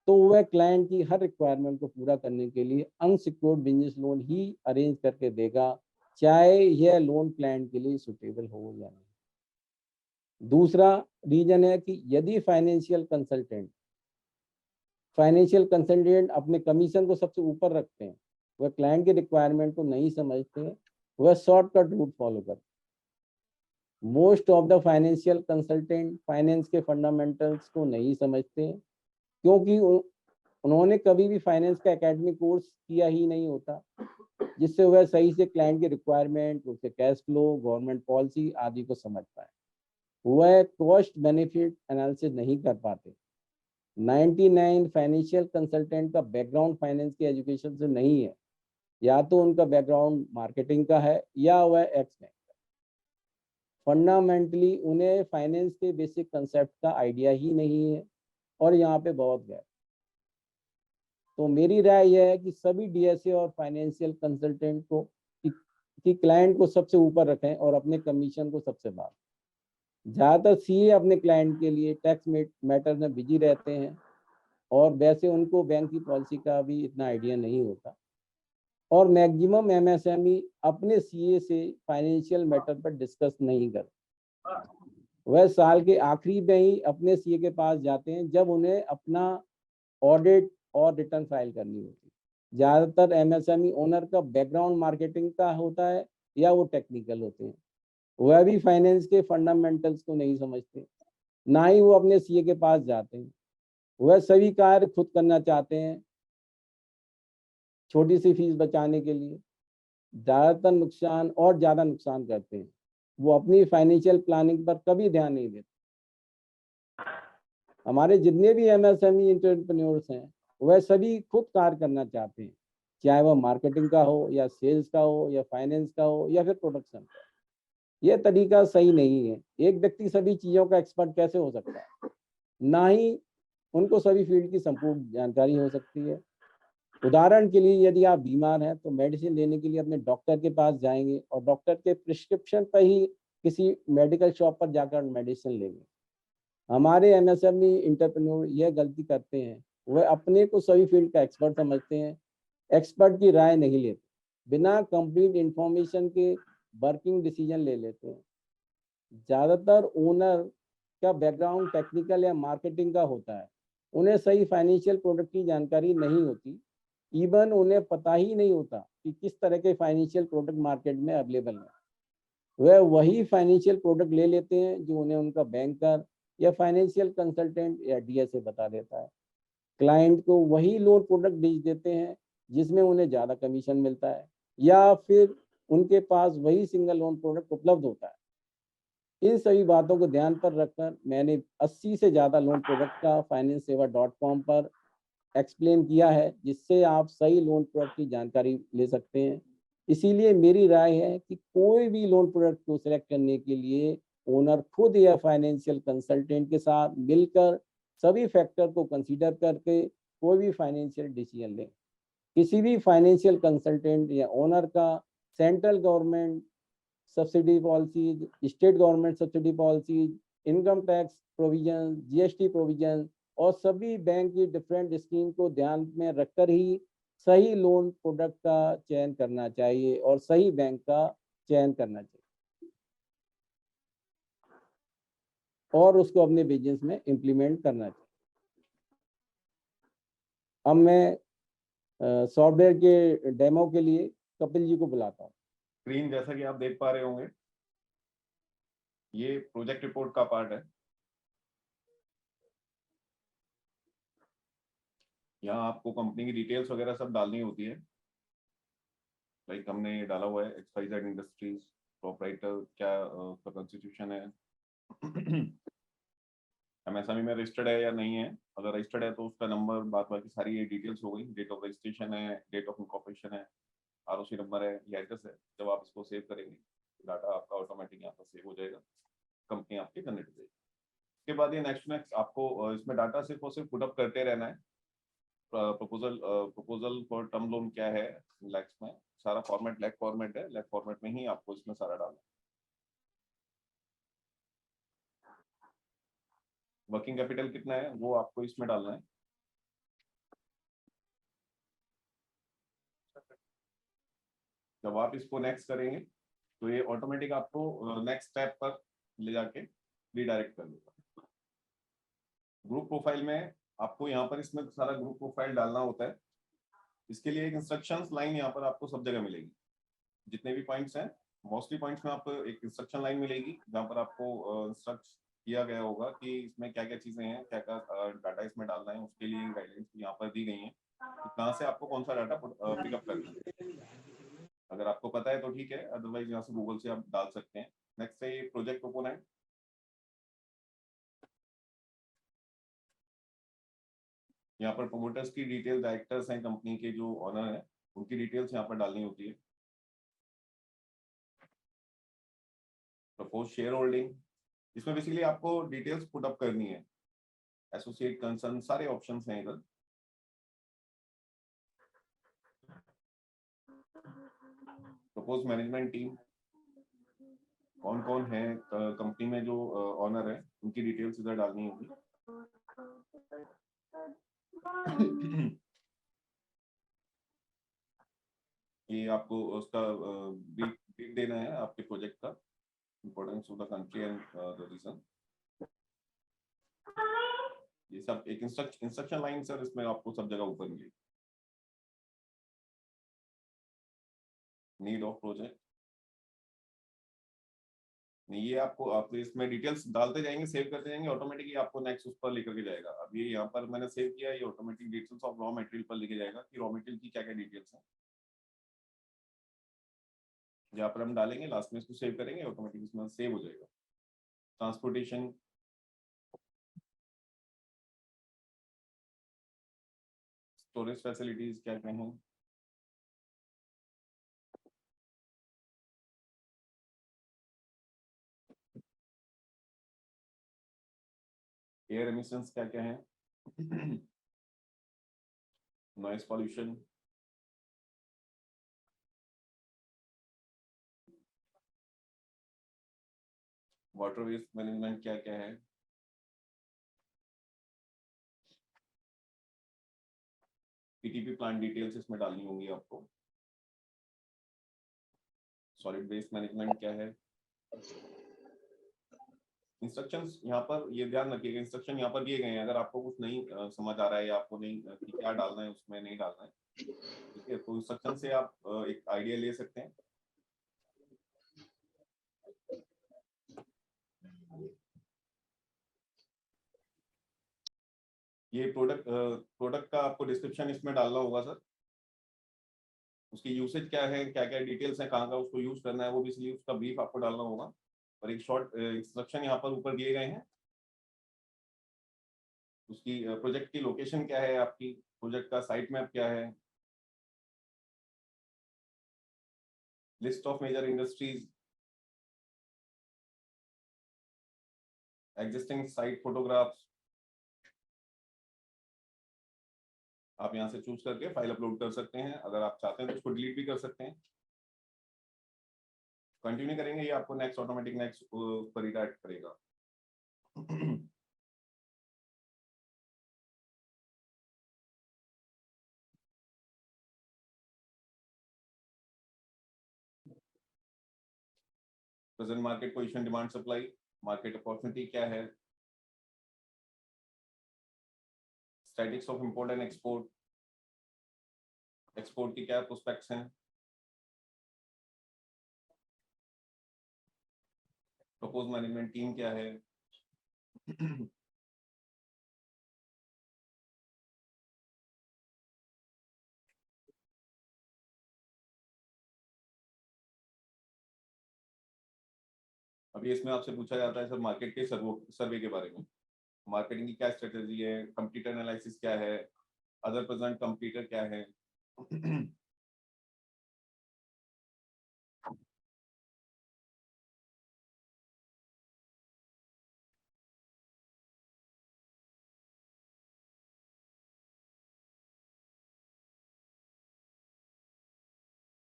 तो वह क्लाइंट की हर रिक्वायरमेंट को पूरा करने के लिए अनसिक्योर्ड बिजनेस लोन ही अरेंज करके देगा, चाहे यह लोन क्लाइंट के लिए सुटेबल हो या नहीं। दूसरा रीजन है कि यदि फाइनेंशियल कंसल्टेंट अपने कमीशन को सबसे ऊपर रखते हैं, वह क्लाइंट के रिक्वायरमेंट को नहीं समझते हैं, वह शॉर्टकट रूट फॉलो करते हैं। Most of the financial consultant finance के फंडामेंटल्स को नहीं समझते, क्योंकि उन्होंने कभी भी फाइनेंस का एकेडमिक कोर्स किया ही नहीं होता, जिससे वह सही से क्लाइंट के रिक्वायरमेंट, उसके कैश फ्लो, गवर्नमेंट पॉलिसी आदि को समझ पाए। वह कॉस्ट बेनिफिट एनालिसिस नहीं कर पाते। 99 फाइनेंशियल कंसल्टेंट का बैकग्राउंड फाइनेंस की एजुकेशन से नहीं है, या तो उनका बैकग्राउंड मार्केटिंग का है या वह एक्स बैंक। फंडामेंटली उन्हें फाइनेंस के बेसिक कंसेप्ट का आइडिया ही नहीं है और यहाँ पे बहुत गैप। तो मेरी राय यह है कि सभी डीएसए और फाइनेंशियल कंसल्टेंट को कि क्लाइंट को सबसे ऊपर रखें और अपने कमीशन को सबसे बाहर। ज़्यादातर सीए अपने क्लाइंट के लिए टैक्स मैटर में बिजी रहते हैं और वैसे उनको बैंक की पॉलिसी का भी इतना आइडिया नहीं होता, और मैक्सिमम एमएसएमई अपने सीए से फाइनेंशियल मैटर पर डिस्कस नहीं करते। वह साल के आखिरी में ही अपने सीए के पास जाते हैं जब उन्हें अपना ऑडिट और रिटर्न फाइल करनी होती है। ज़्यादातर एमएसएमई ओनर का बैकग्राउंड मार्केटिंग का होता है या वो टेक्निकल होते हैं। वह भी फाइनेंस के फंडामेंटल्स को नहीं समझते, ना ही वो अपने सीए के पास जाते हैं। वह सभी कार्य खुद करना चाहते हैं छोटी सी फीस बचाने के लिए। ज़्यादातर ज़्यादा नुकसान करते हैं। वो अपनी फाइनेंशियल प्लानिंग पर कभी ध्यान नहीं देते। हमारे जितने भी एमएसएमई एंटरप्रेन्योर्स हैं वह सभी खुद कार्य करना चाहते हैं, चाहे वह मार्केटिंग का हो या सेल्स का हो या फाइनेंस का हो या फिर प्रोडक्शन का। यह तरीका सही नहीं है। एक व्यक्ति सभी चीज़ों का एक्सपर्ट कैसे हो सकता है? ना ही उनको सभी फील्ड की संपूर्ण जानकारी हो सकती है। उदाहरण के लिए यदि आप बीमार हैं तो मेडिसिन लेने के लिए अपने डॉक्टर के पास जाएंगे और डॉक्टर के प्रिस्क्रिप्शन पर ही किसी मेडिकल शॉप पर जाकर मेडिसिन लेंगे। हमारे एमएसएमई एंटरप्रेन्योर यह गलती करते हैं, वह अपने को सभी फील्ड का एक्सपर्ट समझते हैं, एक्सपर्ट की राय नहीं लेते, बिना कंप्लीट इंफॉर्मेशन के वर्किंग डिसीजन ले लेते हैं। ज़्यादातर ओनर का बैकग्राउंड टेक्निकल या मार्केटिंग का होता है। उन्हें सही फाइनेंशियल प्रोडक्ट की जानकारी नहीं होती। इवन उन्हें पता ही नहीं होता कि किस तरह के फाइनेंशियल प्रोडक्ट मार्केट में अवेलेबल है। वह वही फाइनेंशियल प्रोडक्ट ले लेते हैं जो उन्हें उनका बैंकर या फाइनेंशियल कंसल्टेंट या डीएसए बता देता है। क्लाइंट को वही लोन प्रोडक्ट बेच देते हैं जिसमें उन्हें ज़्यादा कमीशन मिलता है, या फिर उनके पास वही सिंगल लोन प्रोडक्ट उपलब्ध होता है। इन सभी बातों को ध्यान पर रखकर मैंने 80 से ज़्यादा लोन प्रोडक्ट का financesaver.com पर एक्सप्लेन किया है, जिससे आप सही लोन प्रोडक्ट की जानकारी ले सकते हैं। इसीलिए मेरी राय है कि कोई भी लोन प्रोडक्ट को सिलेक्ट करने के लिए ओनर खुद या फाइनेंशियल कंसल्टेंट के साथ मिलकर सभी फैक्टर को कंसीडर करके कोई भी फाइनेंशियल डिसीजन लें। किसी भी फाइनेंशियल कंसल्टेंट या ओनर का central government subsidy policies, state government subsidy policies, income tax provision, GST provision और सभी बैंक की डिफरेंट स्कीम को ध्यान में रखकर ही सही लोन प्रोडक्ट का चयन करना चाहिए और सही बैंक का चयन करना चाहिए और उसको अपने बिजनेस में इम्प्लीमेंट करना चाहिए। अब मैं सॉफ्टवेयर के डेमो के लिए कपिल जी को बुलाता हूँ। स्क्रीन जैसा कि आप देख पा रहे होंगे, ये प्रोजेक्ट रिपोर्ट का पार्ट है। यहाँ आपको कंपनी की डिटेल्स वगैरह सब डालनी होती है। लाइक हमने डाला हुआ है XYZ इंडस्ट्रीज, प्रोपराइटर क्या उसका कॉन्स्टिट्यूशन है, एमएसएमई में रजिस्टर्ड है या नहीं है। अगर रजिस्टर्ड है तो उसका नंबर, बाकी सारी ये डिटेल्स हो गई। डेट ऑफ रजिस्ट्रेशन है, डेट ऑफ इनकॉर्पोरेशन है, आरओसी नंबर है, ये एड्रेस है। जब आप इसको सेव करेंगे डाटा आपका ऑटोमेटिक यहाँ पर सेव हो जाएगा, कंपनी आपकी जनरेट हो जाएगी। उसके बाद ये नेक्स्ट आपको इसमें डाटा सिर्फ और सिर्फ पुटअप करते रहना है। प्रपोजल फॉर टर्म लोन क्या है, लैक्स में सारा फॉर्मेट लैक फॉर्मेट है, लैक फॉर्मेट में ही आपको इसमें सारा डालना है। वर्किंग कैपिटल कितना है वो आपको इसमें डालना है। जब आप इसको नेक्स्ट करेंगे तो ये ऑटोमेटिक आपको नेक्स्ट स्टेप पर ले जाके रीडायरेक्ट कर देगा। ग्रुप प्रोफाइल में आपको यहाँ पर इसमें सारा ग्रुप प्रोफाइल डालना होता है। इसके लिए एक इंस्ट्रक्शंस लाइन यहाँ पर आपको सब जगह मिलेगी। जितने भी पॉइंट्स हैं, मोस्टली पॉइंट्स में आपको एक इंस्ट्रक्शन लाइन मिलेगी जहाँ पर आपको इंस्ट्रक्ट किया गया होगा कि इसमें क्या क्या चीजें हैं, क्या क्या डाटा इसमें डालना है। उसके लिए गाइडलाइंस यहाँ पर दी गई हैं कि कहाँ से आपको कौन सा डाटा पिकअप करना है। अगर आपको पता है तो ठीक है, अदरवाइज यहाँ से गूगल से आप डाल सकते हैं। नेक्स्ट है ये प्रोजेक्ट कंपोनेंट। यहाँ पर प्रमोटर्स की डिटेल, डायरेक्टर्स हैं कंपनी के जो ऑनर हैं, उनकी डिटेल्स यहाँ पर डालनी होती है। प्रपोज शेयर होल्डिंग, इसमें बेसिकली आपको डिटेल्स पुट अप करनी है, एसोसिएट कंसर्न, सारे ऑप्शंस हैं इधर। प्रपोज मैनेजमेंट टीम, कौन कौन है कंपनी में जो ऑनर है, उनकी डिटेल्स इधर डालनी होगी। ये आपको उसका ब्रीफ देना है आपके प्रोजेक्ट का, importance of the country and the region. ये सब एक इंस्ट्रक्शन लाइन सर, इसमें आपको सब जगह ऊपर मिलेगी। नीड ऑफ प्रोजेक्ट, नहीं ये आपको इसमें डिटेल्स डालते जाएंगे, सेव करते जाएंगे, ऑटोमेटिकली आपको नेक्स्ट उस पर लेकर के जाएगा। अब ये यहाँ पर मैंने सेव किया, ये automatic details of raw material पर लेके जाएगा कि रॉ मटेरियल की क्या क्या डिटेल्स है। जहाँ पर हम डालेंगे लास्ट में इसको सेव करेंगे, ऑटोमेटिक इसमें सेव हो जाएगा। ट्रांसपोर्टेशन, स्टोरेज फैसिलिटीज क्या क्या हैं, एयर एमिशंस क्या क्या हैं, noise pollution, water waste management क्या क्या है, पीटीपी प्लांट डिटेल्स इसमें डालनी होंगी आपको, सॉलिड वेस्ट मैनेजमेंट क्या है। इंस्ट्रक्शंस यहाँ पर ये ध्यान रखिएगा, इंस्ट्रक्शन यहाँ पर दिए गए हैं, अगर आपको कुछ नहीं समझ आ रहा है या आपको नहीं कि क्या डालना है उसमें नहीं डालना है, ठीक है, तो इंस्ट्रक्शन से आप एक आइडिया ले सकते हैं। ये प्रोडक्ट का आपको डिस्क्रिप्शन इसमें डालना होगा सर, उसकी यूसेज क्या है, क्या क्या डिटेल्स है, कहाँ का उसको यूज करना है, वो भी इसलिए उसका ब्रीफ आपको डालना होगा। और एक शॉर्ट इंस्ट्रक्शन यहाँ पर ऊपर दिए गए हैं, उसकी प्रोजेक्ट की लोकेशन क्या है, आपकी प्रोजेक्ट का साइट मैप क्या है, list of major industries, existing site photographs, आप यहाँ से चूज करके फाइल अपलोड कर सकते हैं, अगर आप चाहते हैं तो उसको डिलीट भी कर सकते हैं। कंटिन्यू करेंगे, ये आपको नेक्स्ट ऑटोमेटिक नेक्स्ट पर रिडायरेक्ट करेगा। Present market position, demand supply, market opportunity क्या है, statics of import and export, export की क्या प्रोस्पेक्ट्स हैं, प्रपोज मैनेजमेंट टीम क्या है, अभी इसमें आपसे पूछा जाता है सर मार्केट के सर्वे के बारे में, मार्केटिंग की क्या स्ट्रेटेजी है, कंप्लीट एनालिसिस क्या है, अदर प्रेजेंट कंपटीटर क्या है।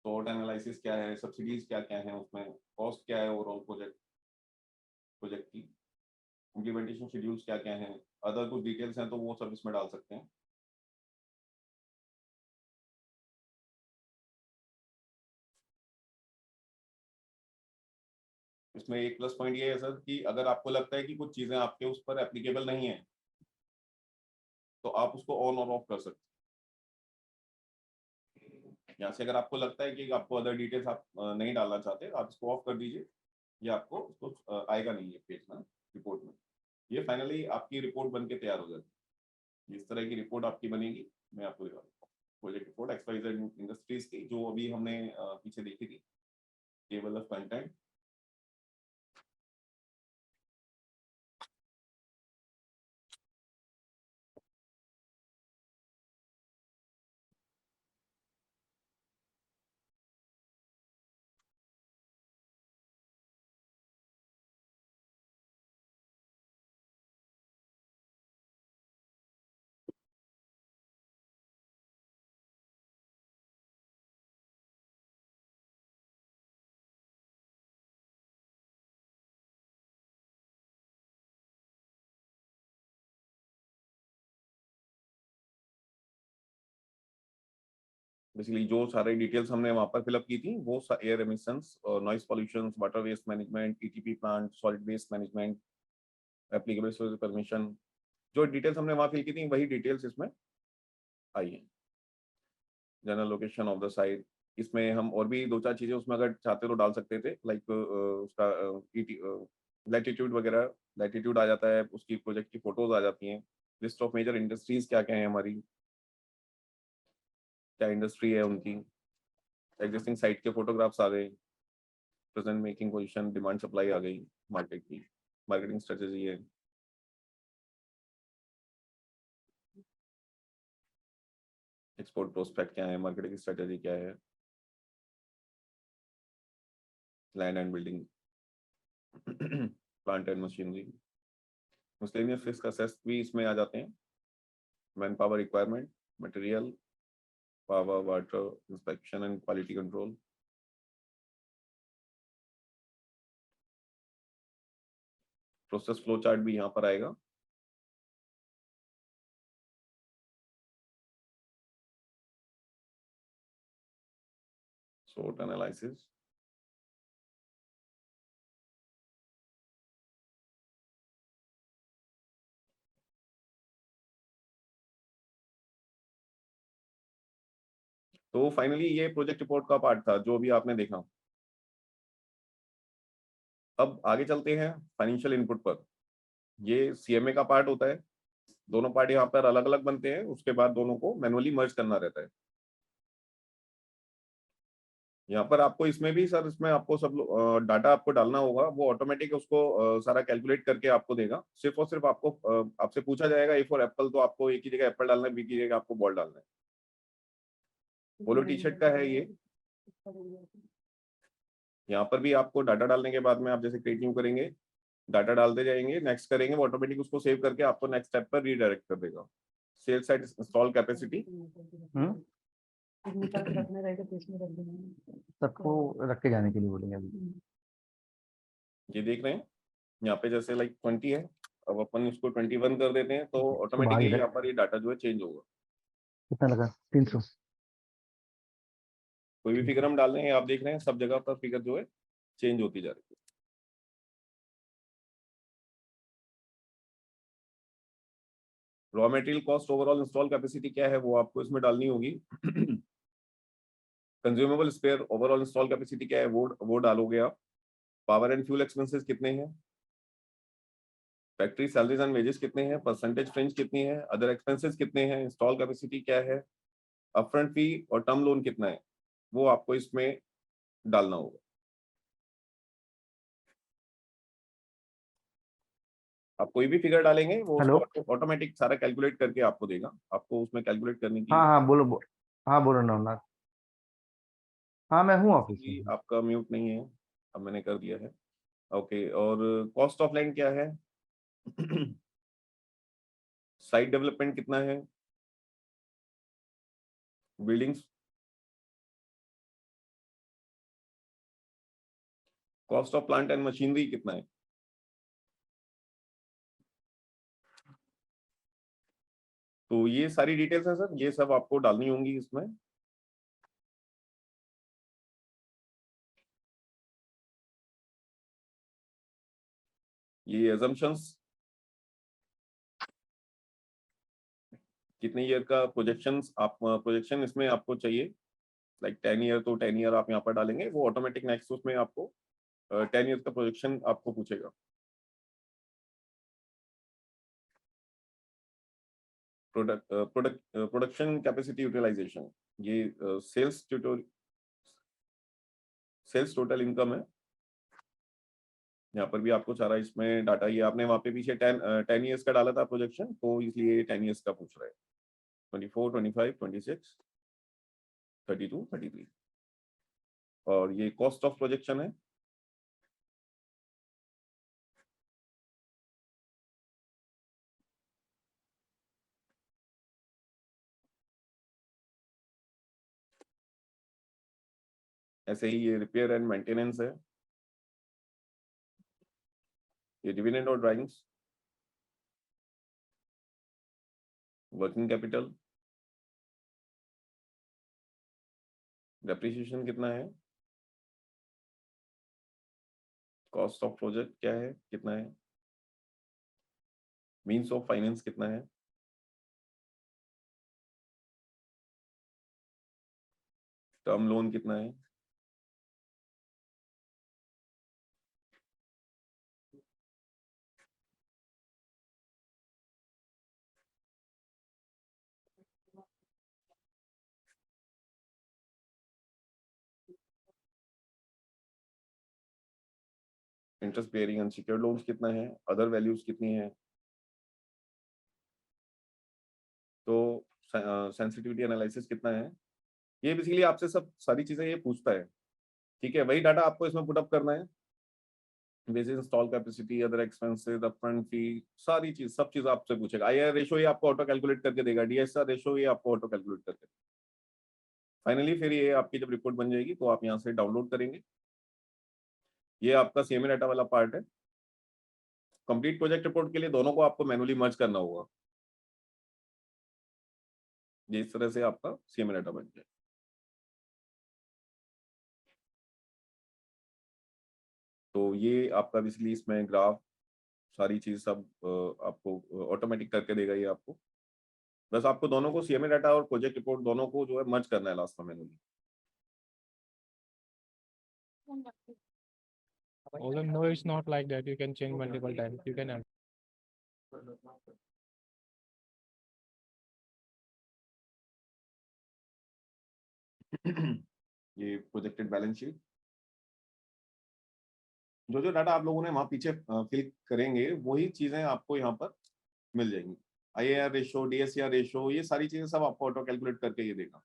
SWOT एनालिसिस क्या है, सब्सिडीज क्या क्या है उसमें, कॉस्ट क्या है ओवरऑल प्रोजेक्ट की, इम्प्लीमेंटेशन शेड्यूल्स क्या क्या हैं, अदर कुछ डिटेल्स हैं तो वो सब इसमें डाल सकते हैं। इसमें एक प्लस पॉइंट ये है सर कि अगर आपको लगता है कि कुछ चीजें आपके उस पर एप्लीकेबल नहीं है तो आप उसको ऑन और ऑफ कर सकते हैं। यहाँ से अगर आपको लगता है कि आपको अदर डिटेल्स आप नहीं डालना चाहते, आप इसको ऑफ कर दीजिए, ये आपको उसको आएगा नहीं है पेज में, रिपोर्ट में। ये फाइनली आपकी रिपोर्ट बन के तैयार हो जाती है। इस तरह की रिपोर्ट आपकी बनेगी, मैं आपको दिखा दूँ प्रोजेक्ट रिपोर्ट XYZ इंडस्ट्रीज की, जो अभी हमने पीछे देखी थी, टेबल ऑफ कंटेंट। बेसिकली जो सारी डिटेल्स हमने वहां पर फिलअप की थी वो एयर एमिशंस और noise pollution, water waste management, ETP plant, solid waste management, applicable permission, जो डिटेल्स हमने वहां फिल की थी वही डिटेल्स इसमें आई है। General location of the site, इसमें हम और भी 2-4 चीजें उसमें अगर चाहते तो डाल सकते थे, लाइक उसका लैटिट्यूड वगैरह, लैटिट्यूड आ जाता है, उसकी प्रोजेक्ट की फोटोज आ जाती हैं, लिस्ट ऑफ मेजर इंडस्ट्रीज क्या क्या है हमारी, क्या इंडस्ट्री है उनकी, एग्जिस्टिंग साइट के फोटोग्राफ्स आ गए, present making position, demand supply आ गई, मार्केट की मार्केटिंग स्ट्रेटेजी है, एक्सपोर्ट प्रोस्पेक्ट क्या है, मार्केटिंग स्ट्रेटेजी क्या है, land and building, plant and machinery, miscellaneous risk assess भी इसमें आ जाते हैं, man power requirement, material, power, water, inspection and quality control, process flow chart भी यहाँ पर आएगा, SWOT एनालिसिस, तो फाइनली ये प्रोजेक्ट रिपोर्ट का पार्ट था जो भी आपने देखा। अब आगे चलते हैं फाइनेंशियल इनपुट पर। ये सीएमए का पार्ट होता है, दोनों पार्ट यहाँ पर अलग अलग बनते हैं, उसके बाद दोनों को मैनुअली मर्ज करना रहता है। यहाँ पर आपको इसमें भी सर, इसमें आपको सब डाटा आपको डालना होगा, वो ऑटोमेटिक उसको सारा कैलकुलेट करके आपको देगा। सिर्फ और सिर्फ आपको आपसे पूछा जाएगा ए फॉर एप्पल, तो आपको एक ही जगह एप्पल डालना है, बी की जगह आपको बॉल डालना है। पोलो टी शर्ट का है ये। यहाँ पर भी आपको डाटा डालने के बाद में आप जैसे क्रिएट न्यू करेंगे, डाटा डालते जाएंगे, नेक्स्ट करेंगे, वो ऑटोमेटिक उसको सेव करके आपको नेक्स्ट स्टेप पर रीडायरेक्ट कर देगा। सेल्स साइट इंस्टॉल कैपेसिटी सबको रख के जाने के लिए बोलेंगे अभी। ये देख रहे हैं यहाँ पे जैसे लाइक 20 है, अब अपन इसको 21 कर देते हैं तो बाहर ऑटोमेटिकली ही रख। यहाँ पर ये डाटा जो है चेंज होगा। कितना लगा? 300। कोई भी फिगर हम डाल रहे हैं, आप देख रहे हैं सब जगह पर फिगर जो है चेंज होती जा रही है। Raw material cost, overall install capacity क्या है वो आपको इसमें डालनी होगी। Consumable spare, overall install capacity क्या है वो डालोगे आप। पावर एंड फ्यूल एक्सपेंसेस कितने हैं, फैक्ट्री सैलरीज एंड वेजेस कितने हैं, परसेंटेज फ्रेंच कितनी है, अदर एक्सपेंसेस कितने हैं, इंस्टॉल कैपेसिटी क्या है, अपफ्रंट फी और टर्म लोन कितना है, वो आपको इसमें डालना होगा। आप कोई भी फिगर डालेंगे वो हेलो। उसको ऑटोमेटिक सारा कैलकुलेट करके आपको देगा, आपको उसमें कैलकुलेट करने की। हाँ हाँ बोलो हाँ बोलो नवनाथ। हाँ मैं हूँ ऑफिस में। आपका म्यूट नहीं है, अब मैंने कर दिया है। ओके, और कॉस्ट ऑफ लैंड क्या है, साइट डेवलपमेंट कितना है, buildings, cost of plant and machinery कितना है। तो ये सारी डिटेल्स है सर, ये सब आपको डालनी होंगी इसमें। ये assumptions, कितने ईयर का प्रोजेक्शंस, आप प्रोजेक्शन इसमें आपको चाहिए, लाइक 10 ईयर, तो 10 ईयर आप यहाँ पर डालेंगे, वो ऑटोमेटिक नेक्स्ट उसमें आपको 10 ईयर का प्रोजेक्शन आपको पूछेगा। प्रोडक्शन कैपेसिटी यूटिलाइजेशन, ये सेल्स टोटल इनकम है। यहाँ पर भी आपको सारा इसमें डाटा, ये आपने वहाँ पे पीछे 10 ईयर्स का डाला था प्रोजेक्शन, तो इसलिए 10 ईयर्स का पूछ रहा है। 24, 25, 26, 32, 33। और ये कॉस्ट ऑफ प्रोजेक्शन है। ऐसे ही ये रिपेयर एंड मेंटेनेंस है, ये डिविडेंड और ड्राइंग्स, वर्किंग कैपिटल, डेप्रिसिएशन कितना है, कॉस्ट ऑफ प्रोजेक्ट क्या है, कितना है, मीन्स ऑफ फाइनेंस कितना है, टर्म लोन कितना है, इंटरेस्ट बेयरिंग अनसिक्योर्ड लोन्स कितना है, अदर वैल्यूज कितनी है, तो सेंसिटिविटी एनालिसिस कितना है। ये बेसिकली आपसे सब सारी चीजें ये पूछता है, ठीक है। वही डाटा आपको इसमें पुटअप करना है, basis install capacity, other expenses, upfront fee, सारी चीज सब चीज आपसे पूछेगा। आईआर रेशो ये आपको ऑटो कैलकुलेट करके देगा, डीएसआर रेशो ये आपको ऑटो कैलकुलेट करके। फाइनली फिर ये आपकी जब रिपोर्ट बन जाएगी तो आप यहाँ से डाउनलोड करेंगे। ये आपका सीएमए डाटा वाला पार्ट है। कंप्लीट प्रोजेक्ट रिपोर्ट के लिए दोनों को आपको मैनुअली मर्ज करना होगा। ये इस तरह से आपका सीएमए डाटा बन जाए। तो ये आपका बेसिकली इसमें ग्राफ सारी चीज सब आपको ऑटोमेटिक करके देगा ये आपको। बस आपको दोनों को सीएमए डाटा और प्रोजेक्ट रिपोर्ट दोनों को जो है मर्ज करना है लास्ट में manually. Although no, it's not like that. You can change multiple times. You can add. ये प्रोजेक्टेड बैलेंस शीट, जो जो डाटा आप लोगों ने वहां पीछे फिल करेंगे वही चीजें आपको यहाँ पर मिल जाएंगी। आईएआर रेशो, डीएससीआर रेशो, ये सारी चीजें सब आपको ऑटो कैलकुलेट करके ये देगा।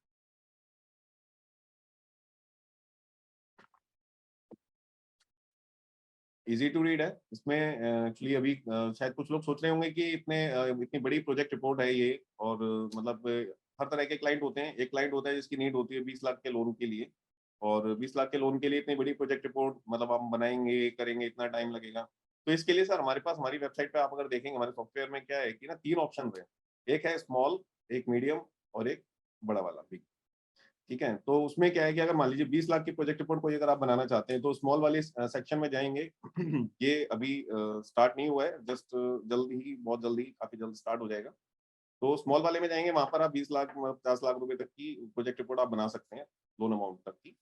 इजी टू रीड है। इसमें एक्चुअली अभी शायद कुछ लोग सोच रहे होंगे कि इतनी बड़ी प्रोजेक्ट रिपोर्ट है ये, और मतलब हर तरह के क्लाइंट होते हैं। एक क्लाइंट होता है जिसकी नीड होती है 20 लाख के लोन के लिए, और 20 लाख के लोन के लिए इतनी बड़ी प्रोजेक्ट रिपोर्ट मतलब हम बनाएंगे करेंगे इतना टाइम लगेगा। तो इसके लिए सर हमारे पास हमारी वेबसाइट पे आप अगर देखेंगे हमारे सॉफ्टवेयर में क्या है कि ना 3 ऑप्शन है। एक है स्मॉल, एक मीडियम और एक बड़ा वाला बिग, ठीक है। तो उसमें क्या है कि अगर मान लीजिए 20 लाख की प्रोजेक्ट रिपोर्ट कोई अगर आप बनाना चाहते हैं तो स्मॉल वाले सेक्शन में जाएंगे। ये अभी स्टार्ट नहीं हुआ है, जस्ट जल्दी ही, बहुत जल्दी, काफी जल्द स्टार्ट हो जाएगा। तो स्मॉल वाले में जाएंगे, वहां पर आप 20 लाख 50 लाख रुपए तक की प्रोजेक्ट रिपोर्ट आप बना सकते हैं, लोन अमाउंट तक की।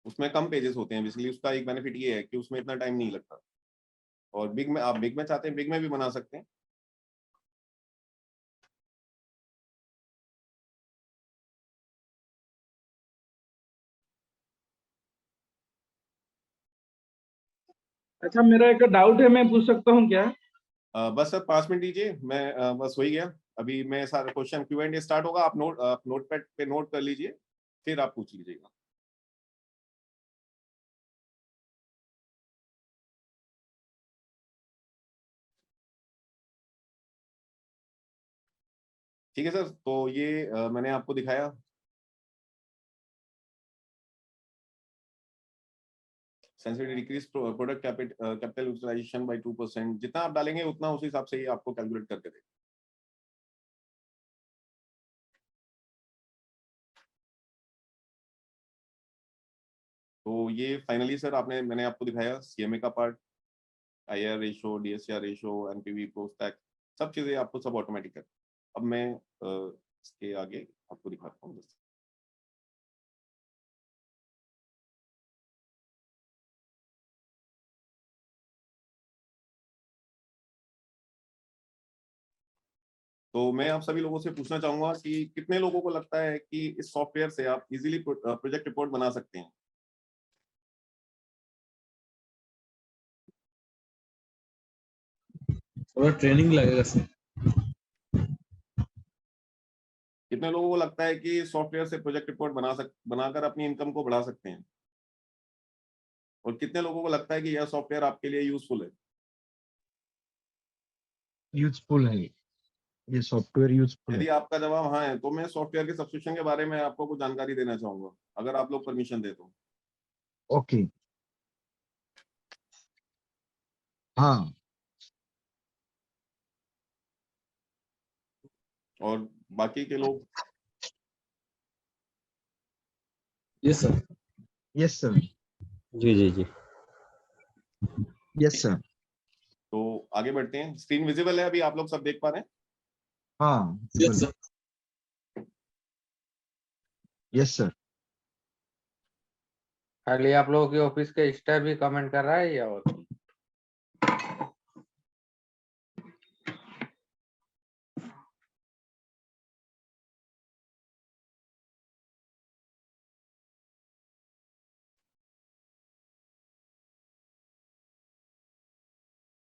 उसमें कम पेजेस होते हैं, बेसिकली उसका एक बेनिफिट ये है कि उसमें इतना टाइम नहीं लगता। और बिग में, आप बिग में चाहते हैं बिग में भी बना सकते हैं। अच्छा, मेरा एक डाउट है, मैं पूछ सकता हूँ क्या? बस सर 5 मिनट दीजिए, मैं बस हो ही गया। अभी मैं सारा क्वेश्चन Q&A स्टार्ट होगा, आप नोटपैड पे नोट कर लीजिए, फिर आप पूछ लीजिएगा। ठीक है सर, तो ये मैंने आपको दिखाया। Sensitivity decrease product capital utilization by 2%। जितना आप डालेंगे उतना उस हिसाब से ही आपको कैलकुलेट करके देगा। तो ये फाइनली सर मैंने आपको दिखाया सीएमए का part, IR ratio, DSCR ratio, NPV, post tax, सब चीजें आपको सब ऑटोमेटिक है। अब मैं इसके आगे आपको दिखाता हूँ। तो मैं आप सभी लोगों से पूछना चाहूंगा कि कितने लोगों को लगता है कि इस सॉफ्टवेयर से आप इजीली प्रोजेक्ट रिपोर्ट बना सकते हैं। थोड़ा ट्रेनिंग लगेगा सर। कितने लोगों को लगता है कि सॉफ्टवेयर से प्रोजेक्ट रिपोर्ट बनाकर अपनी इनकम को बढ़ा सकते हैं, और कितने लोगों को लगता है कि यह सॉफ्टवेयर आपके लिए यूजफुल है। यूजफुल है, ये सॉफ्टवेयर यूजफुल है। यदि आपका जवाब हाँ है तो मैं सॉफ्टवेयर के सब्सक्रिप्शन के बारे में आपको कुछ जानकारी देना चाहूंगा, अगर आप लोग परमिशन दे तो। ओके, हाँ। और बाकी के लोग Yes, sir. Yes, sir. जी जी जी Yes, sir. तो आगे बढ़ते हैं। स्क्रीन विजिबल है अभी, आप लोग सब देख पा रहे हैं? हाँ, Yes, sir. yes, sir. खाली आप लोगों के ऑफिस के स्टाफ भी कमेंट कर रहा है या और?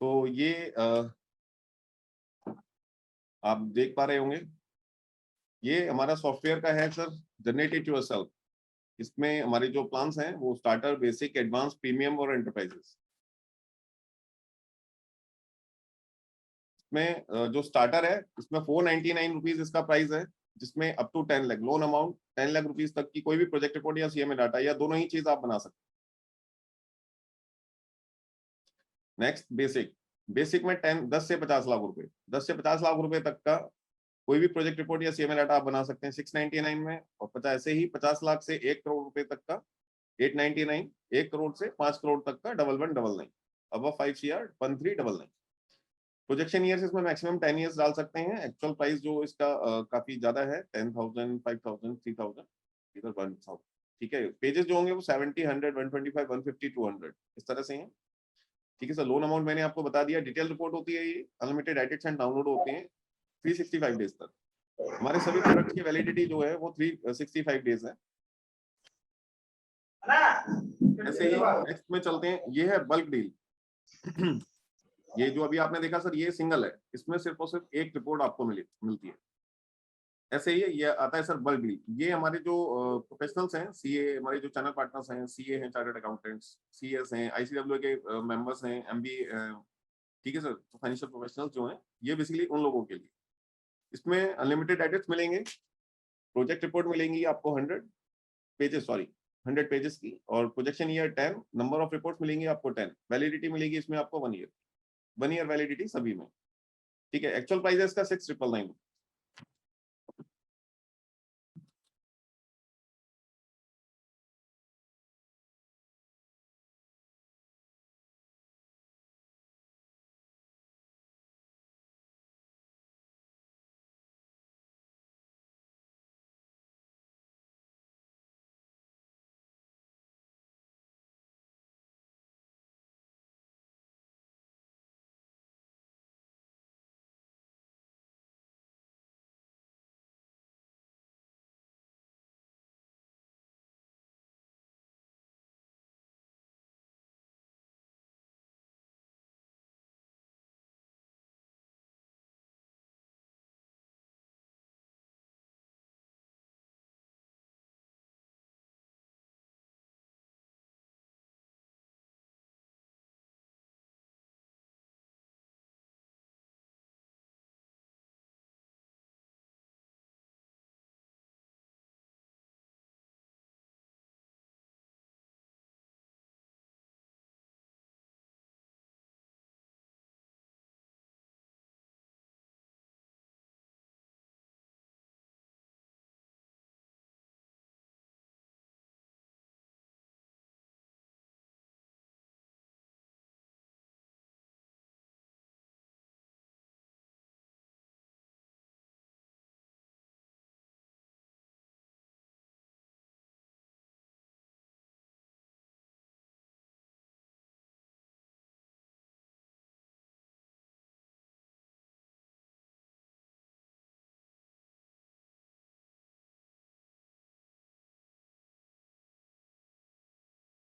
तो ये आप देख पा रहे होंगे, ये हमारा सॉफ्टवेयर का है सर, जनरेट इट योरसेल्फ। इसमें हमारे जो प्लान्स हैं वो स्टार्टर, बेसिक, एडवांस, प्रीमियम और एंटरप्राइजेस। इसमें जो स्टार्टर है इसमें 499 रुपीज इसका प्राइस है, जिसमें up to 10 lakh loan amount 10 lakh rupees तक की कोई भी प्रोजेक्ट रिपोर्ट या सीएमए डाटा या दोनों ही चीज आप बना सकते हैं। Next basic. बेसिक में 10 से 50 लाख रुपए, 10 से 50 लाख रुपए तक का कोई भी प्रोजेक्ट रिपोर्ट या सीएमए डाटा आप बना सकते हैं 699 में। और 50 ऐसे ही 50 लाख से 1 करोड़ रुपए तक का 899, 1 करोड़ से 5 करोड़ तक का 1199, अब 5 CR 1399। प्रोजेक्शन ईयर्स इसमें मैक्सिमम 10 इयर्स डाल सकते हैं। एक्चुअल प्राइस जो इसका काफी ज्यादा है, 10,000, 5,000, 3,000, इधर 1,000। ठीक है, पेजेस जो होंगे वो 70, 100, 125, 150, 200 इस तरह से हैं। ठीक है सर, लोन अमाउंट मैंने आपको बता दिया। डिटेल रिपोर्ट होती है ये, अनलिमिटेड एडिट्स एंड डाउनलोड होते हैं 365 डेज तक। हमारे सभी प्रोडक्ट्स की वैलिडिटी जो है वो 365 डेज है। ऐसे ही नेक्स्ट में चलते हैं। ये है बल्क डील। ये जो अभी आपने देखा सर, ये सिंगल है, इसमें सिर्फ और सिर्फ एक रिपोर्ट आपको मिलती है। ऐसे ही ये आता है सर बल्क डील। ये हमारे जो प्रोफेशनल्स हैं, सीए, हमारे जो चैनल पार्टनर्स हैं, सीए हैं, चार्टर्ड अकाउंटेंट्स, सीएस हैं, आईसीडब्ल्यू के मेंबर्स हैं, एमबीए, ठीक है सर, तो फाइनेंशियल प्रोफेशनल्स जो हैं, ये बेसिकली उन लोगों के लिए। इसमें अनलिमिटेड एडिट्स मिलेंगे, प्रोजेक्ट रिपोर्ट मिलेंगी आपको 100 पेजेस की, और projection year 10, number of reports मिलेंगी आपको 10, वैलिडिटी मिलेगी इसमें आपको 1 ईयर वैलिडिटी सभी में। ठीक है, एक्चुअल प्राइस है इसका 6,999।